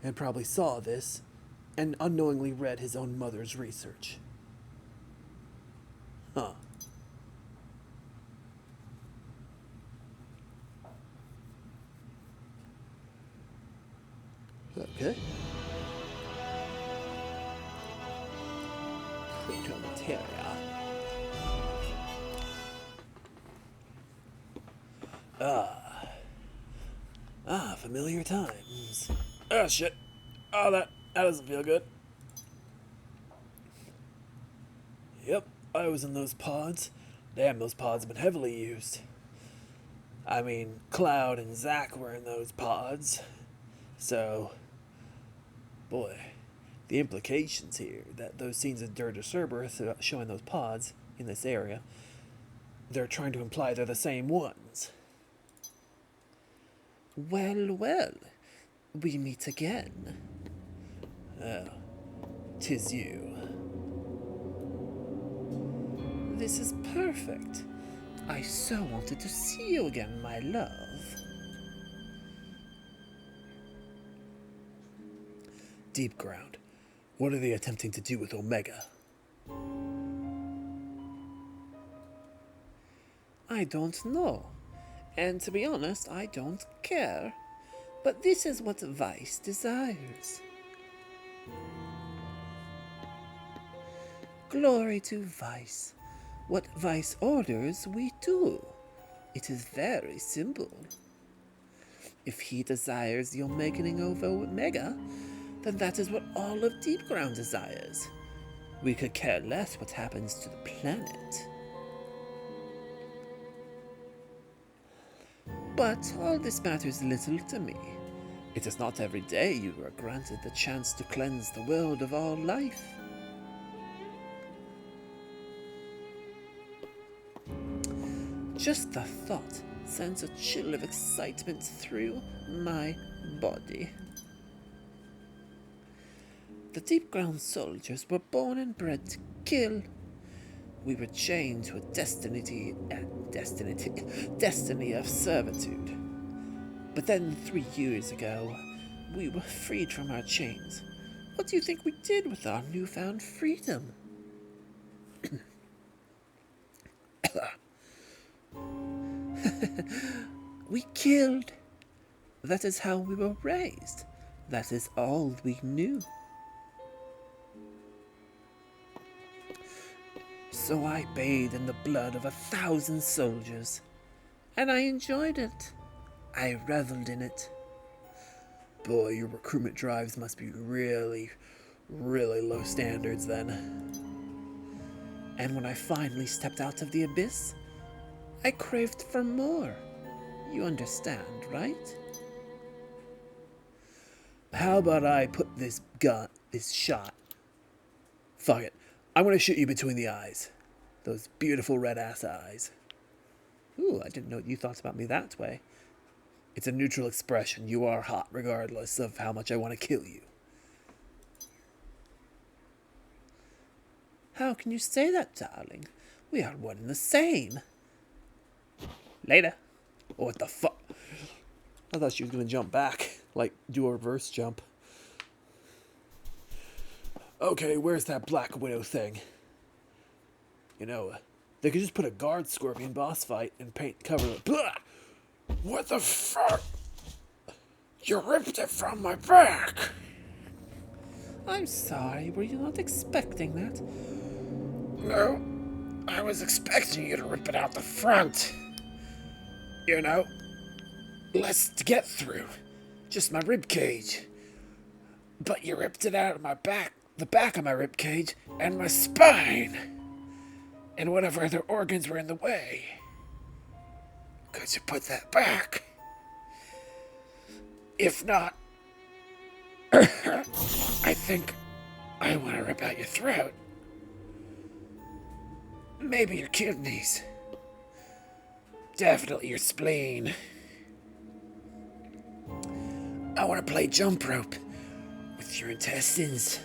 and probably saw this and unknowingly read his own mother's research. Huh. Okay. Proto-materia. Familiar times. Oh, shit. Oh, that doesn't feel good. Yep, I was in those pods. Damn, those pods have been heavily used. I mean, Cloud and Zack were in those pods. So, boy, the implications here, that those scenes of Dirge of Cerberus showing those pods in this area, they're trying to imply they're the same ones. Well, well, we meet again. Oh, 'tis you. This is perfect. I so wanted to see you again, my love. Deep ground. What are they attempting to do with Omega? I don't know. And to be honest, I don't care. But this is what Vice desires. Glory to Vice. What Vice orders, we do. It is very simple. If he desires the Omegaing over Omega, then that is what all of Deep Ground desires. We could care less what happens to the planet. But all this matters little to me. It is not every day you are granted the chance to cleanse the world of all life. Just the thought sends a chill of excitement through my body. The Deep Ground soldiers were born and bred to kill. We were chained to a destiny of servitude. But then 3 years ago, we were freed from our chains. What do you think we did with our newfound freedom? We killed. That is how we were raised. That is all we knew. So I bathed in the blood of 1,000 soldiers, and I enjoyed it. I reveled in it. Boy, your recruitment drives must be really, really low standards then. And when I finally stepped out of the abyss, I craved for more. You understand, right? How about I put this shot? Fuck it. I'm gonna shoot you between the eyes. Those beautiful red-ass eyes. Ooh, I didn't know you thought about me that way. It's a neutral expression. You are hot regardless of how much I want to kill you. How can you say that, darling? We are one and the same. Later. What the fuck? I thought she was gonna jump back, like do a reverse jump. Okay, where's that Black Widow thing? You know, they could just put a guard scorpion boss fight and paint cover it. Blah! What the fuck? You ripped it from my back! I'm sorry, were you not expecting that? No, I was expecting you to rip it out the front. You know, less to get through. Just my rib cage. But you ripped it out of my back, the back of my rib cage, and my spine. And whatever other organs were in the way. Could you put that back? If not, I think I want to rip out your throat. Maybe your kidneys. Definitely your spleen. I want to play jump rope with your intestines.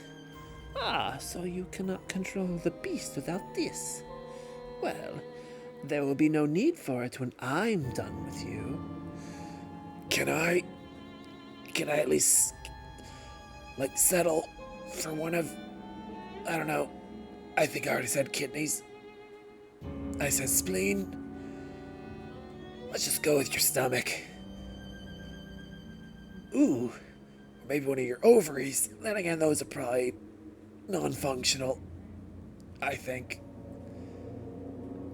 Ah, so you cannot control the beast without this. Well, there will be no need for it when I'm done with you. Can I at least, like, settle for one of, I don't know, I think I already said kidneys. I said spleen. Let's just go with your stomach. Ooh, maybe one of your ovaries. Then again, those are probably non-functional, I think.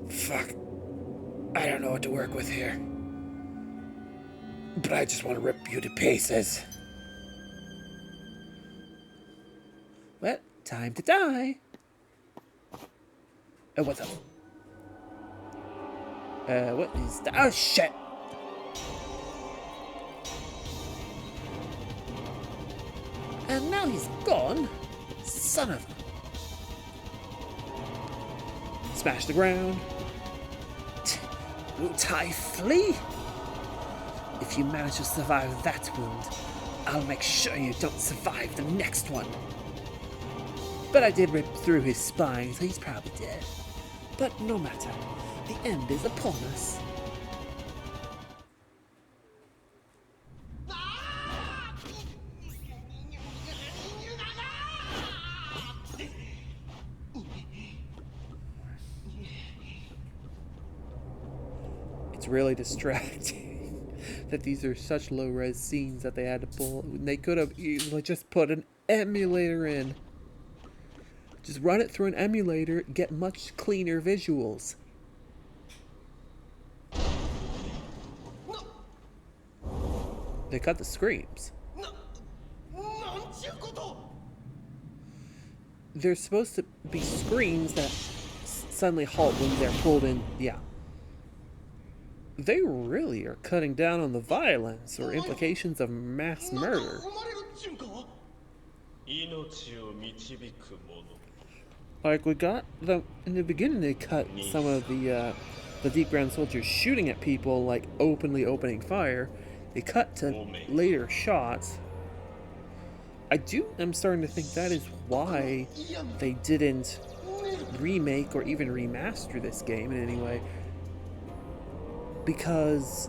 Fuck. I don't know what to work with here. But I just want to rip you to pieces. Well, time to die. Oh, what's up? What is that? Oh, shit! And now he's gone. Son of a... Smash the ground. Won't I flee? If you manage to survive that wound, I'll make sure you don't survive the next one. But I did rip through his spine, so he's probably dead. But no matter, the end is upon us. It's really distracting that these are such low-res scenes that they had to pull. They could have easily just put an emulator in. Just run it through an emulator, get much cleaner visuals. They cut the screams. There's supposed to be screams that suddenly halt when they're pulled in. Yeah. They really are cutting down on the violence or implications of mass murder. Like we got the in the beginning, they cut some of the deep ground soldiers shooting at people, like openly opening fire. They cut to later shots. I'm starting to think that is why they didn't remake or even remaster this game in any way. Because,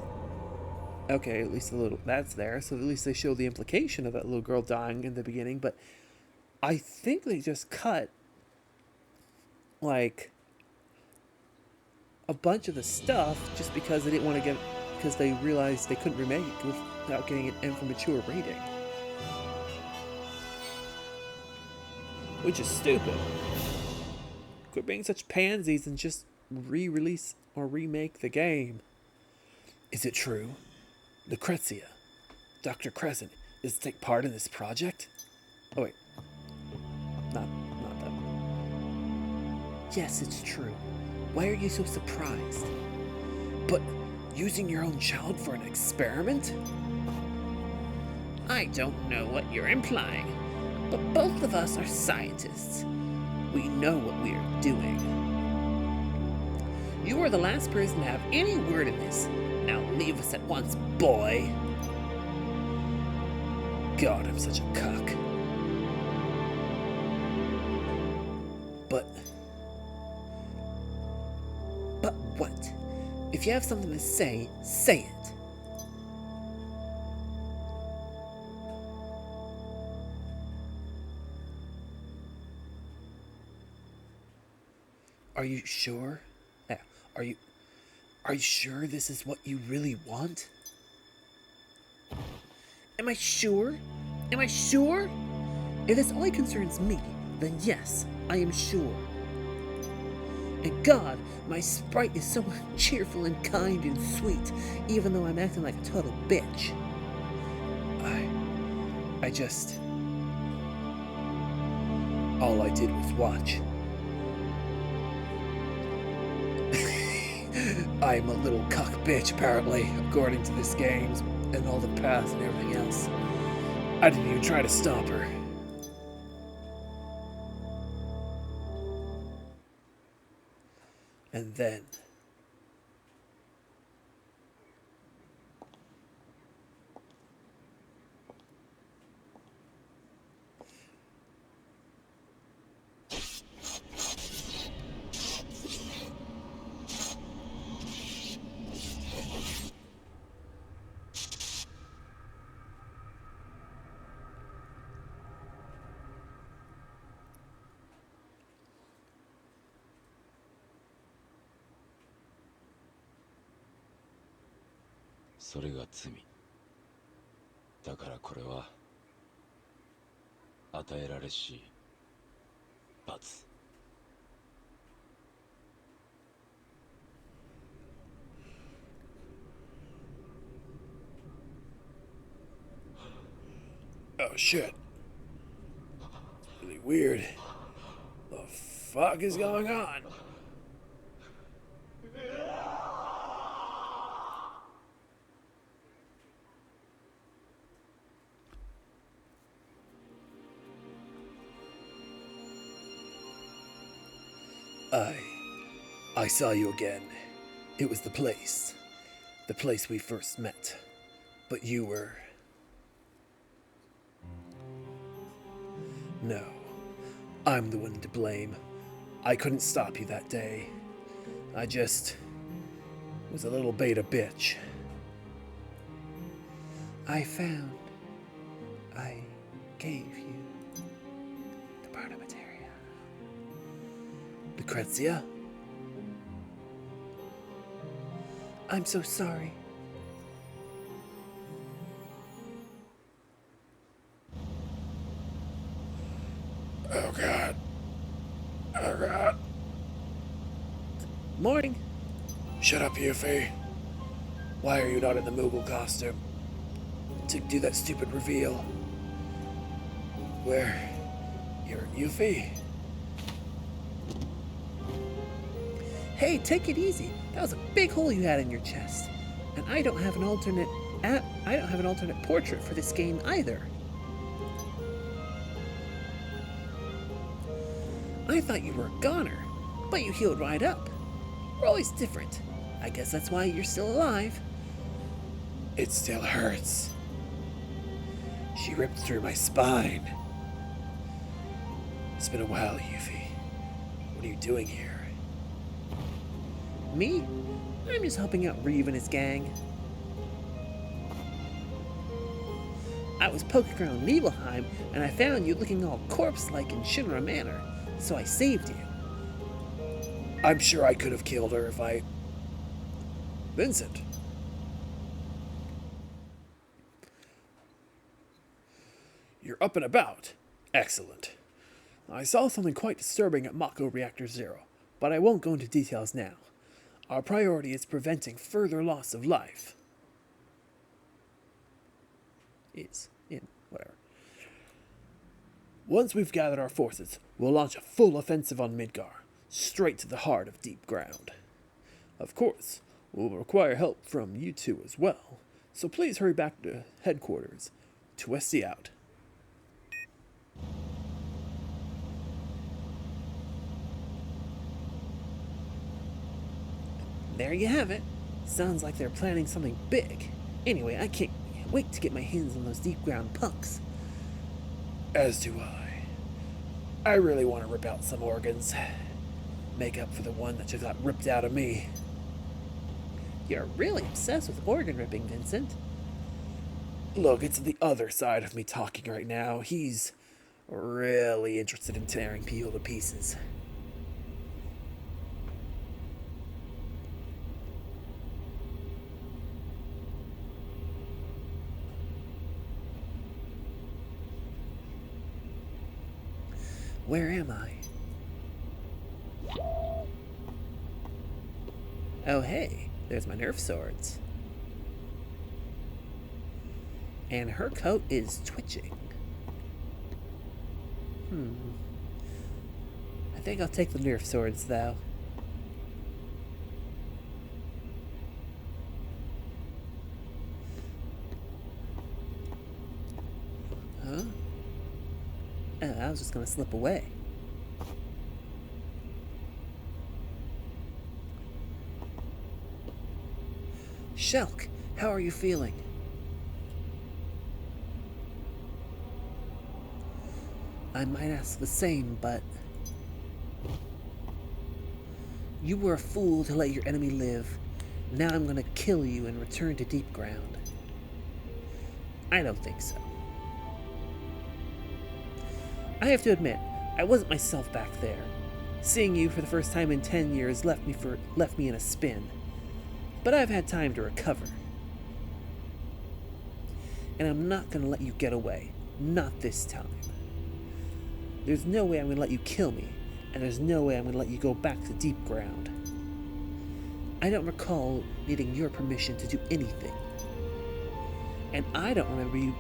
okay, at least a little, that's there, so at least they show the implication of that little girl dying in the beginning, but I think they just cut, like, a bunch of the stuff just because they didn't want to get, because they realized they couldn't remake it without getting an immature rating. Which is stupid. Quit being such pansies and just re-release or remake the game. Is it true? Lucrezia, Dr. Crescent, is to take part in this project? Oh wait. Not that. Yes, it's true. Why are you so surprised? But using your own child for an experiment? I don't know what you're implying, but both of us are scientists. We know what we are doing. You are the last person to have any word in this. Now leave us at once, boy. God, I'm such a cuck. But what? If you have something to say, say it. Are you sure? Are you sure this is what you really want? Am I sure? Am I sure? If this only concerns me, then yes, I am sure. And God, my sprite is so cheerful and kind and sweet, even though I'm acting like a total bitch. I just... All I did was watch. I'm a little cuck bitch, apparently, according to this game and all the paths and everything else. I didn't even try to stop her. And then...それが罪。だからこれは与えられし罰。Oh shit. Really weird. The fuck is going on? I saw you again. It was the place we first met. But you were... No, I'm the one to blame. I couldn't stop you that day. I just was a little beta bitch. I gave you the part of materia. Lucrezia? I'm so sorry. Oh god. Oh god. Morning. Shut up, Yuffie. Why are you not in the Moogle costume? To do that stupid reveal. Where? You're Yuffie? Hey, take it easy. That was a big hole you had in your chest. And I don't have an alternate portrait for this game either. I thought you were a goner, but you healed right up. We're always different. I guess that's why you're still alive. It still hurts. She ripped through my spine. It's been a while, Yuffie. What are you doing here? Me? I'm just helping out Reeve and his gang. I was poking around Nibelheim, and I found you looking all corpse-like in Shinra Manor, so I saved you. I'm sure I could have killed her if I... Vincent. You're up and about. Excellent. I saw something quite disturbing at Mako Reactor Zero, but I won't go into details now. Our priority is preventing further loss of life. Whatever. Once we've gathered our forces, we'll launch a full offensive on Midgar, straight to the heart of deep ground. Of course, we'll require help from you two as well, so please hurry back to headquarters. Twisty out. There you have it. Sounds like they're planning something big. Anyway, I can't wait to get my hands on those deep ground punks. As do I. I really want to rip out some organs. Make up for the one that just got ripped out of me. You're really obsessed with organ ripping, Vincent. Look, it's the other side of me talking right now. He's really interested in tearing people to pieces. Where am I? Oh hey, there's my Nerf swords. And her coat is twitching. I think I'll take the Nerf swords though. Huh? Oh, I was just gonna slip away. Shelk, how are you feeling? I might ask the same, but you were a fool to let your enemy live. Now I'm gonna kill you and return to deep ground. I don't think so. I have to admit, I wasn't myself back there. Seeing you for the first time in 10 years left me in a spin. But I've had time to recover. And I'm not gonna let you get away. Not this time. There's no way I'm gonna let you kill me, and there's no way I'm gonna let you go back to deep ground. I don't recall needing your permission to do anything. And I don't remember you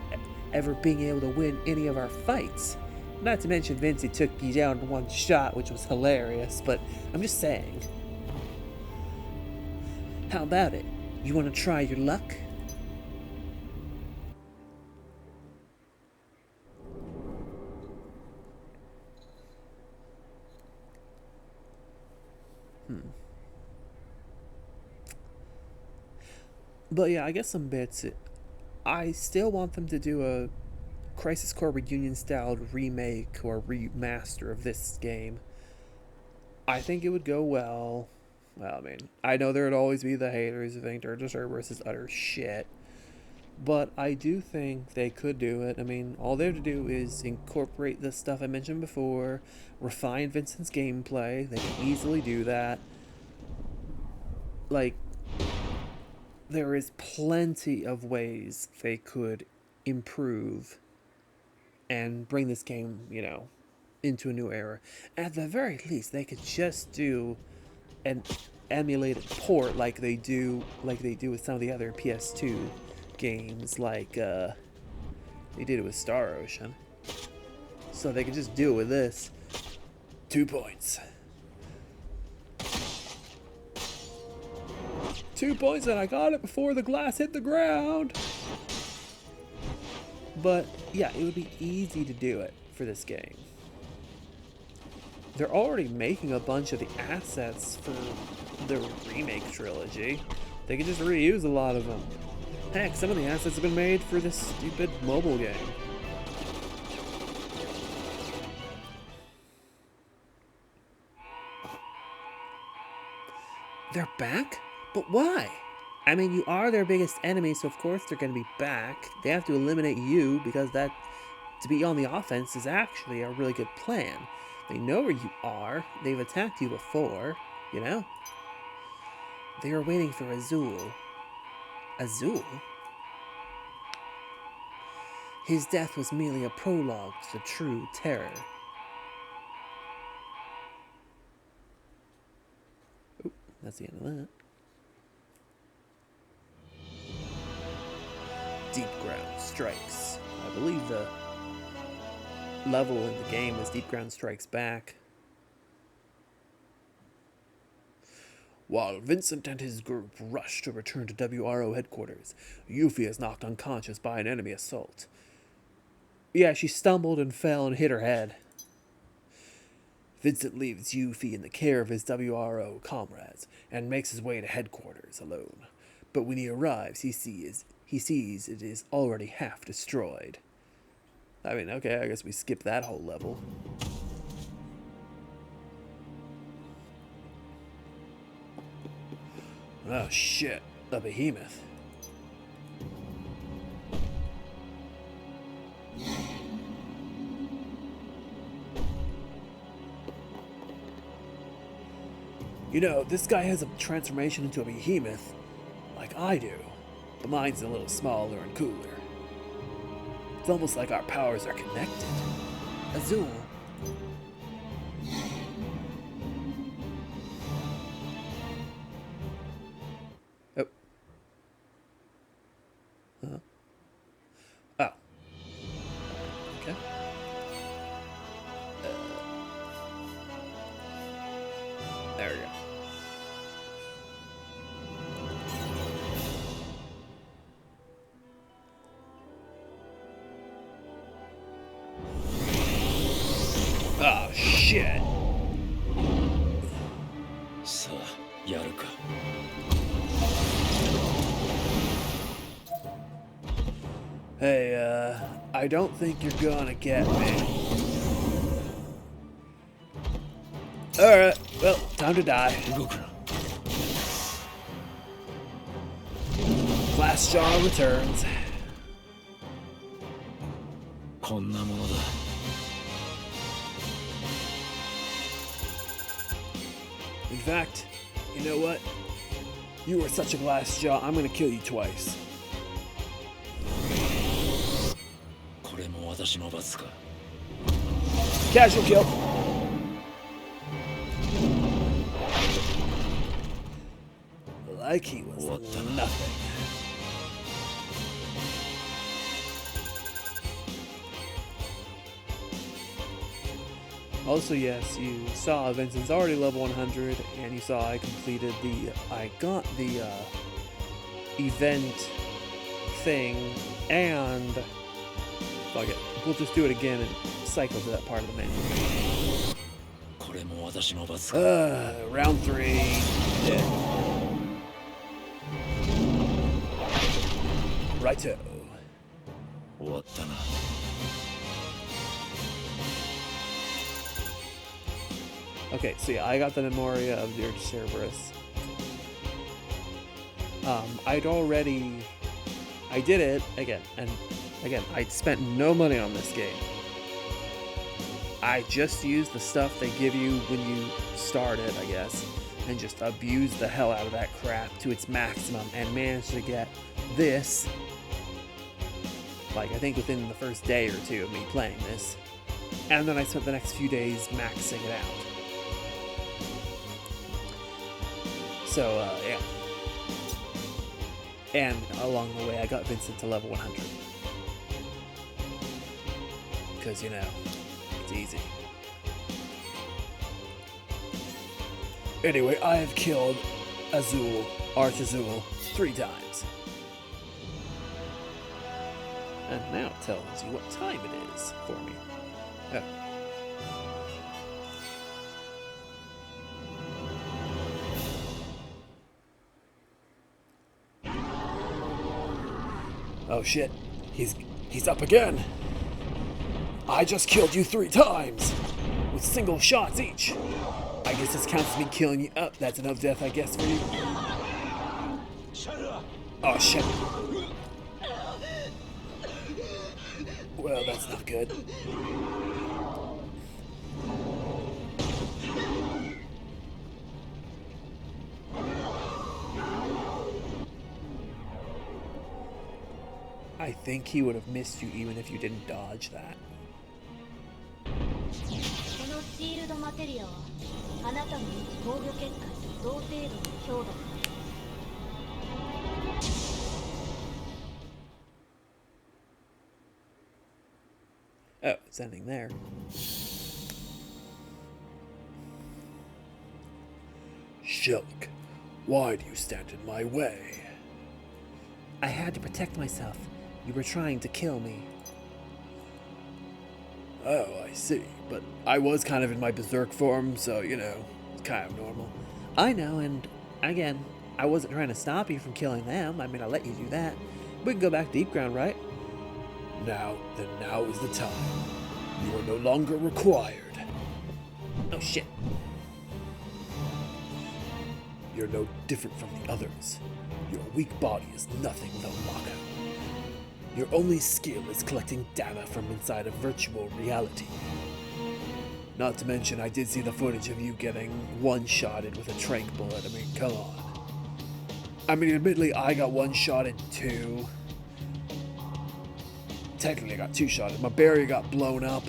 ever being able to win any of our fights. Not to mention Vincey took you down in one shot, which was hilarious, but I'm just saying. How about it? You want to try your luck? But yeah, I guess some bits. I still want them to do a Crisis Core Reunion styled remake or remaster of this game. I think it would go well. Well, I mean, I know there would always be the haters who think Dirge Cerberus is utter shit. But I do think they could do it. I mean, all they have to do is incorporate the stuff I mentioned before, refine Vincent's gameplay. They can easily do that. Like, there is plenty of ways they could improve and bring this game, into a new era. At the very least, they could just do an emulated port like they do with some of the other PS2 games, like they did it with Star Ocean. So they could just do it with this. 2 points. 2 points, and I got it before the glass hit the ground. But yeah, it would be easy to do it for this game. They're already making a bunch of the assets for the remake trilogy. They could just reuse a lot of them. Heck, some of the assets have been made for this stupid mobile game. They're back? But why? I mean, you are their biggest enemy, so of course they're going to be back. They have to eliminate you because that, to be on the offense, is actually a really good plan. They know where you are. They've attacked you before, They are waiting for Azul. Azul? His death was merely a prologue to the true terror. Oop, that's the end of that. Deep Ground Strikes. I believe the level in the game is Deep Ground Strikes Back. While Vincent and his group rush to return to WRO headquarters, Yuffie is knocked unconscious by an enemy assault. Yeah, she stumbled and fell and hit her head. Vincent leaves Yuffie in the care of his WRO comrades and makes his way to headquarters alone. But when he arrives, he sees it is already half destroyed. I mean, okay, I guess we skip that whole level. Oh shit, a behemoth. You know, this guy has a transformation into a behemoth, like I do, but mine's a little smaller and cooler. It's almost like our powers are connected. Azul. Oh. Huh? Oh. Okay. There we go. Oh, shit. さあやるか Hey, I don't think you're gonna get me. Alright, well, time to die. 動くな Glassjaw returns. こんなものだ In fact, you know what? You are such a Glassjaw, I'm gonna kill you twice. これも私の罰か Casual kill. Like he was What the- nothing. Also, yes, you saw Vincent's already level 100, and you saw I completed I got the event thing, and fuck it, we'll just do it again and cycle to that part of the menu. これも私の罰か Round 3, dead. Righto. 終わったな Okay, so yeah, I got the Memoria of the Cerberus. I did it again, and again, I spent no money on this game. I just used the stuff they give you when you start it, I guess, and just abused the hell out of that crap to its maximum and managed to get this, like, I think within the first day or two of me playing this. And then I spent the next few days maxing it out. So, yeah. And along the way, I got Vincent to level 100. Because, you know, it's easy. Anyway, I have killed Arch-Azul 3 times. And now it tells you what time it is for me. Oh. Oh shit, he's up again. I just killed you 3 times with single shots each. I guess this counts as me killing you. Oh, that's enough death, I guess, for you. Oh shit. Well, that's not good. I think he would have missed you even if you didn't dodge that. このシールドマテリアはあなたの防御結界と同程度の強度だ Oh, it's ending there. Shulk, why do you stand in my way? I had to protect myself. You were trying to kill me. Oh, I see. But I was kind of in my berserk form, so, you know, it's kind of normal. I know, and again, I wasn't trying to stop you from killing them. I mean, I let you do that. We can go back deep ground, right? Now is the time. You are no longer required. Oh shit. You're no different from the others. Your weak body is nothing without Mako. Your only skill is collecting data from inside a virtual reality. Not to mention, I did see the footage of you getting one-shotted with a tranq bullet. I mean, come on. I mean, admittedly, I got one-shotted too. Technically, I got two-shotted. My barrier got blown up,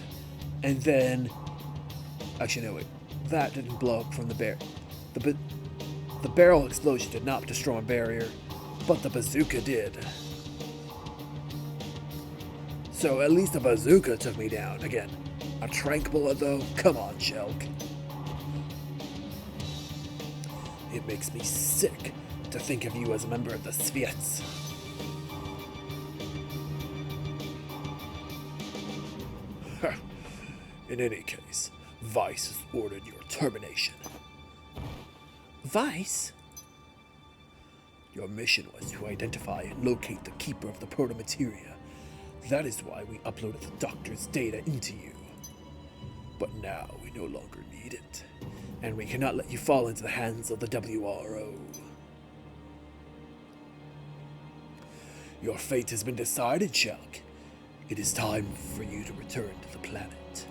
and then... Actually, no, wait. That didn't blow up from the barrier. The barrel explosion did not destroy my barrier, but the bazooka did. So at least the bazooka took me down. Again, a tranq bullet though? Come on, Shelk. It makes me sick to think of you as a member of the Sviets. In any case, Vice has ordered your termination. Vice? Your mission was to identify and locate the keeper of the proto-materia. That is why we uploaded the doctor's data into you. But now we no longer need it, and we cannot let you fall into the hands of the WRO. Your fate has been decided, Shelk. It is time for you to return to the planet.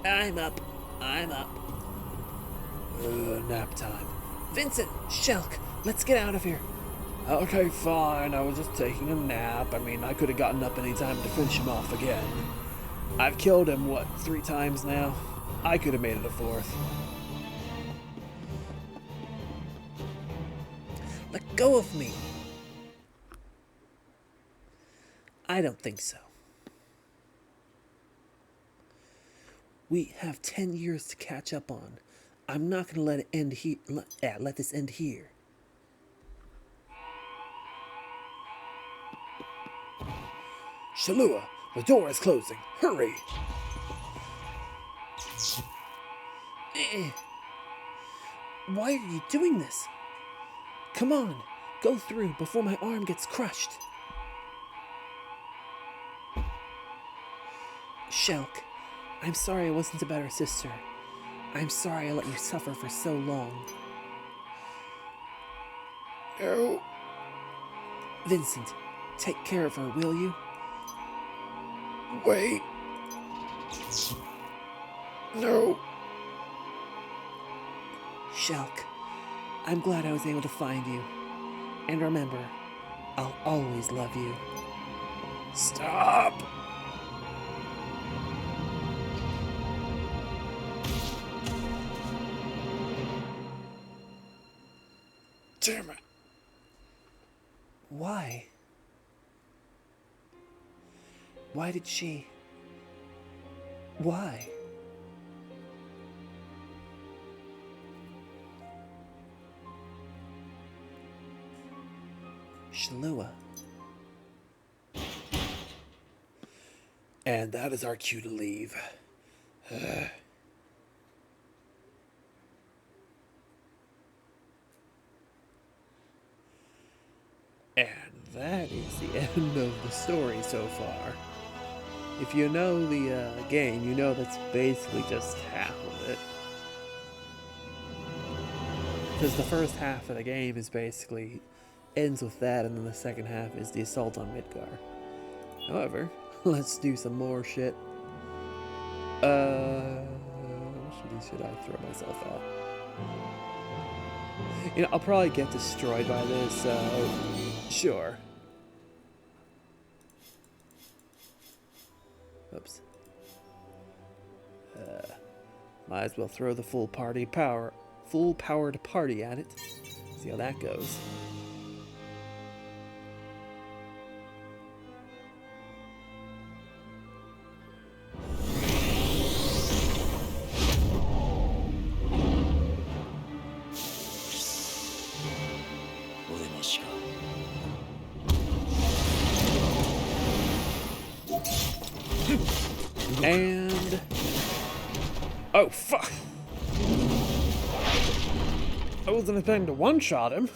I'm up. Nap time. Vincent, Shelk, let's get out of here. Okay, fine. I was just taking a nap. I mean, I could have gotten up any time to finish him off again. I've killed him, what, 3 times now? I could have made it a 4th. Let go of me. I don't think so. We have 10 years to catch up on. I'm not gonna let it end here. Let this end here. Shalua, the door is closing. Hurry! Why are you doing this? Come on, go through before my arm gets crushed. Shelk, I'm sorry I wasn't a better sister. I'm sorry I let you suffer for so long. No. Vincent, take care of her, will you? Wait. No. Shelk, I'm glad I was able to find you. And remember, I'll always love you. Stop! Damn it. Why? Why did she? Why? Shalua. And that is our cue to leave. And that is the end of the story so far. If you know the game, you know that's basically just half of it. Because the first half of the game is basically ends with that, and then the second half is the assault on Midgar. However, let's do some more shit. Should I throw myself out? You know, I'll probably get destroyed by this, so sure. Oops. Might as well throw the full powered party at it. See how that goes. And... oh, fuck! I wasn't intending to one-shot him.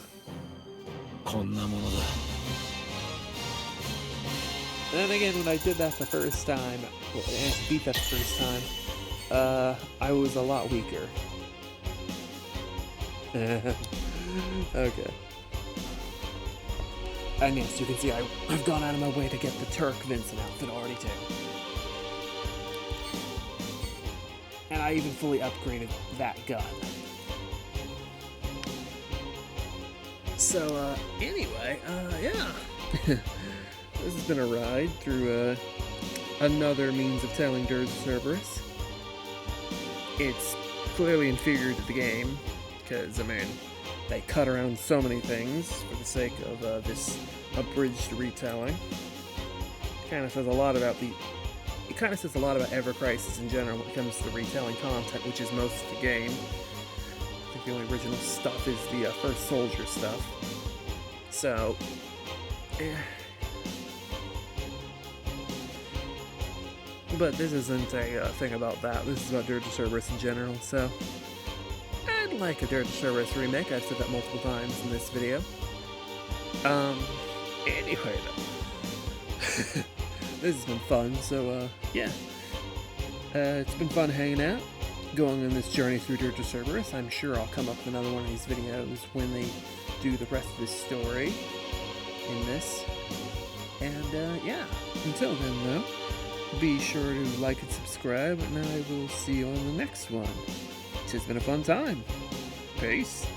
こんなものだ。 And again, when I did that the first time, well, and beat that the first time, I was a lot weaker. Okay. And yes, you can see I've gone out of my way to get the Turk Vincent outfit already too. And I even fully upgraded that gun. So, anyway, yeah. This has been a ride through, another means of telling Dirge Cerberus. It's clearly inferior to the game, because, I mean, they cut around so many things for the sake of, this abridged retelling. Kind of says a lot about it kind of says a lot about Ever Crisis in general when it comes to the retelling content, which is most of the game. I think the only original stuff is the First Soldier stuff. So, but this isn't a thing about that. This is about Dirge of Cerberus in general, so I'd like a Dirge of Cerberus remake. I've said that multiple times in this video. Anyway, though. This has been fun, so, yeah. It's been fun hanging out, going on this journey through Dirge of Cerberus. I'm sure I'll come up with another one of these videos when they do the rest of this story in this. And, yeah. Until then, though, be sure to like and subscribe, and I will see you on the next one. It's been a fun time. Peace.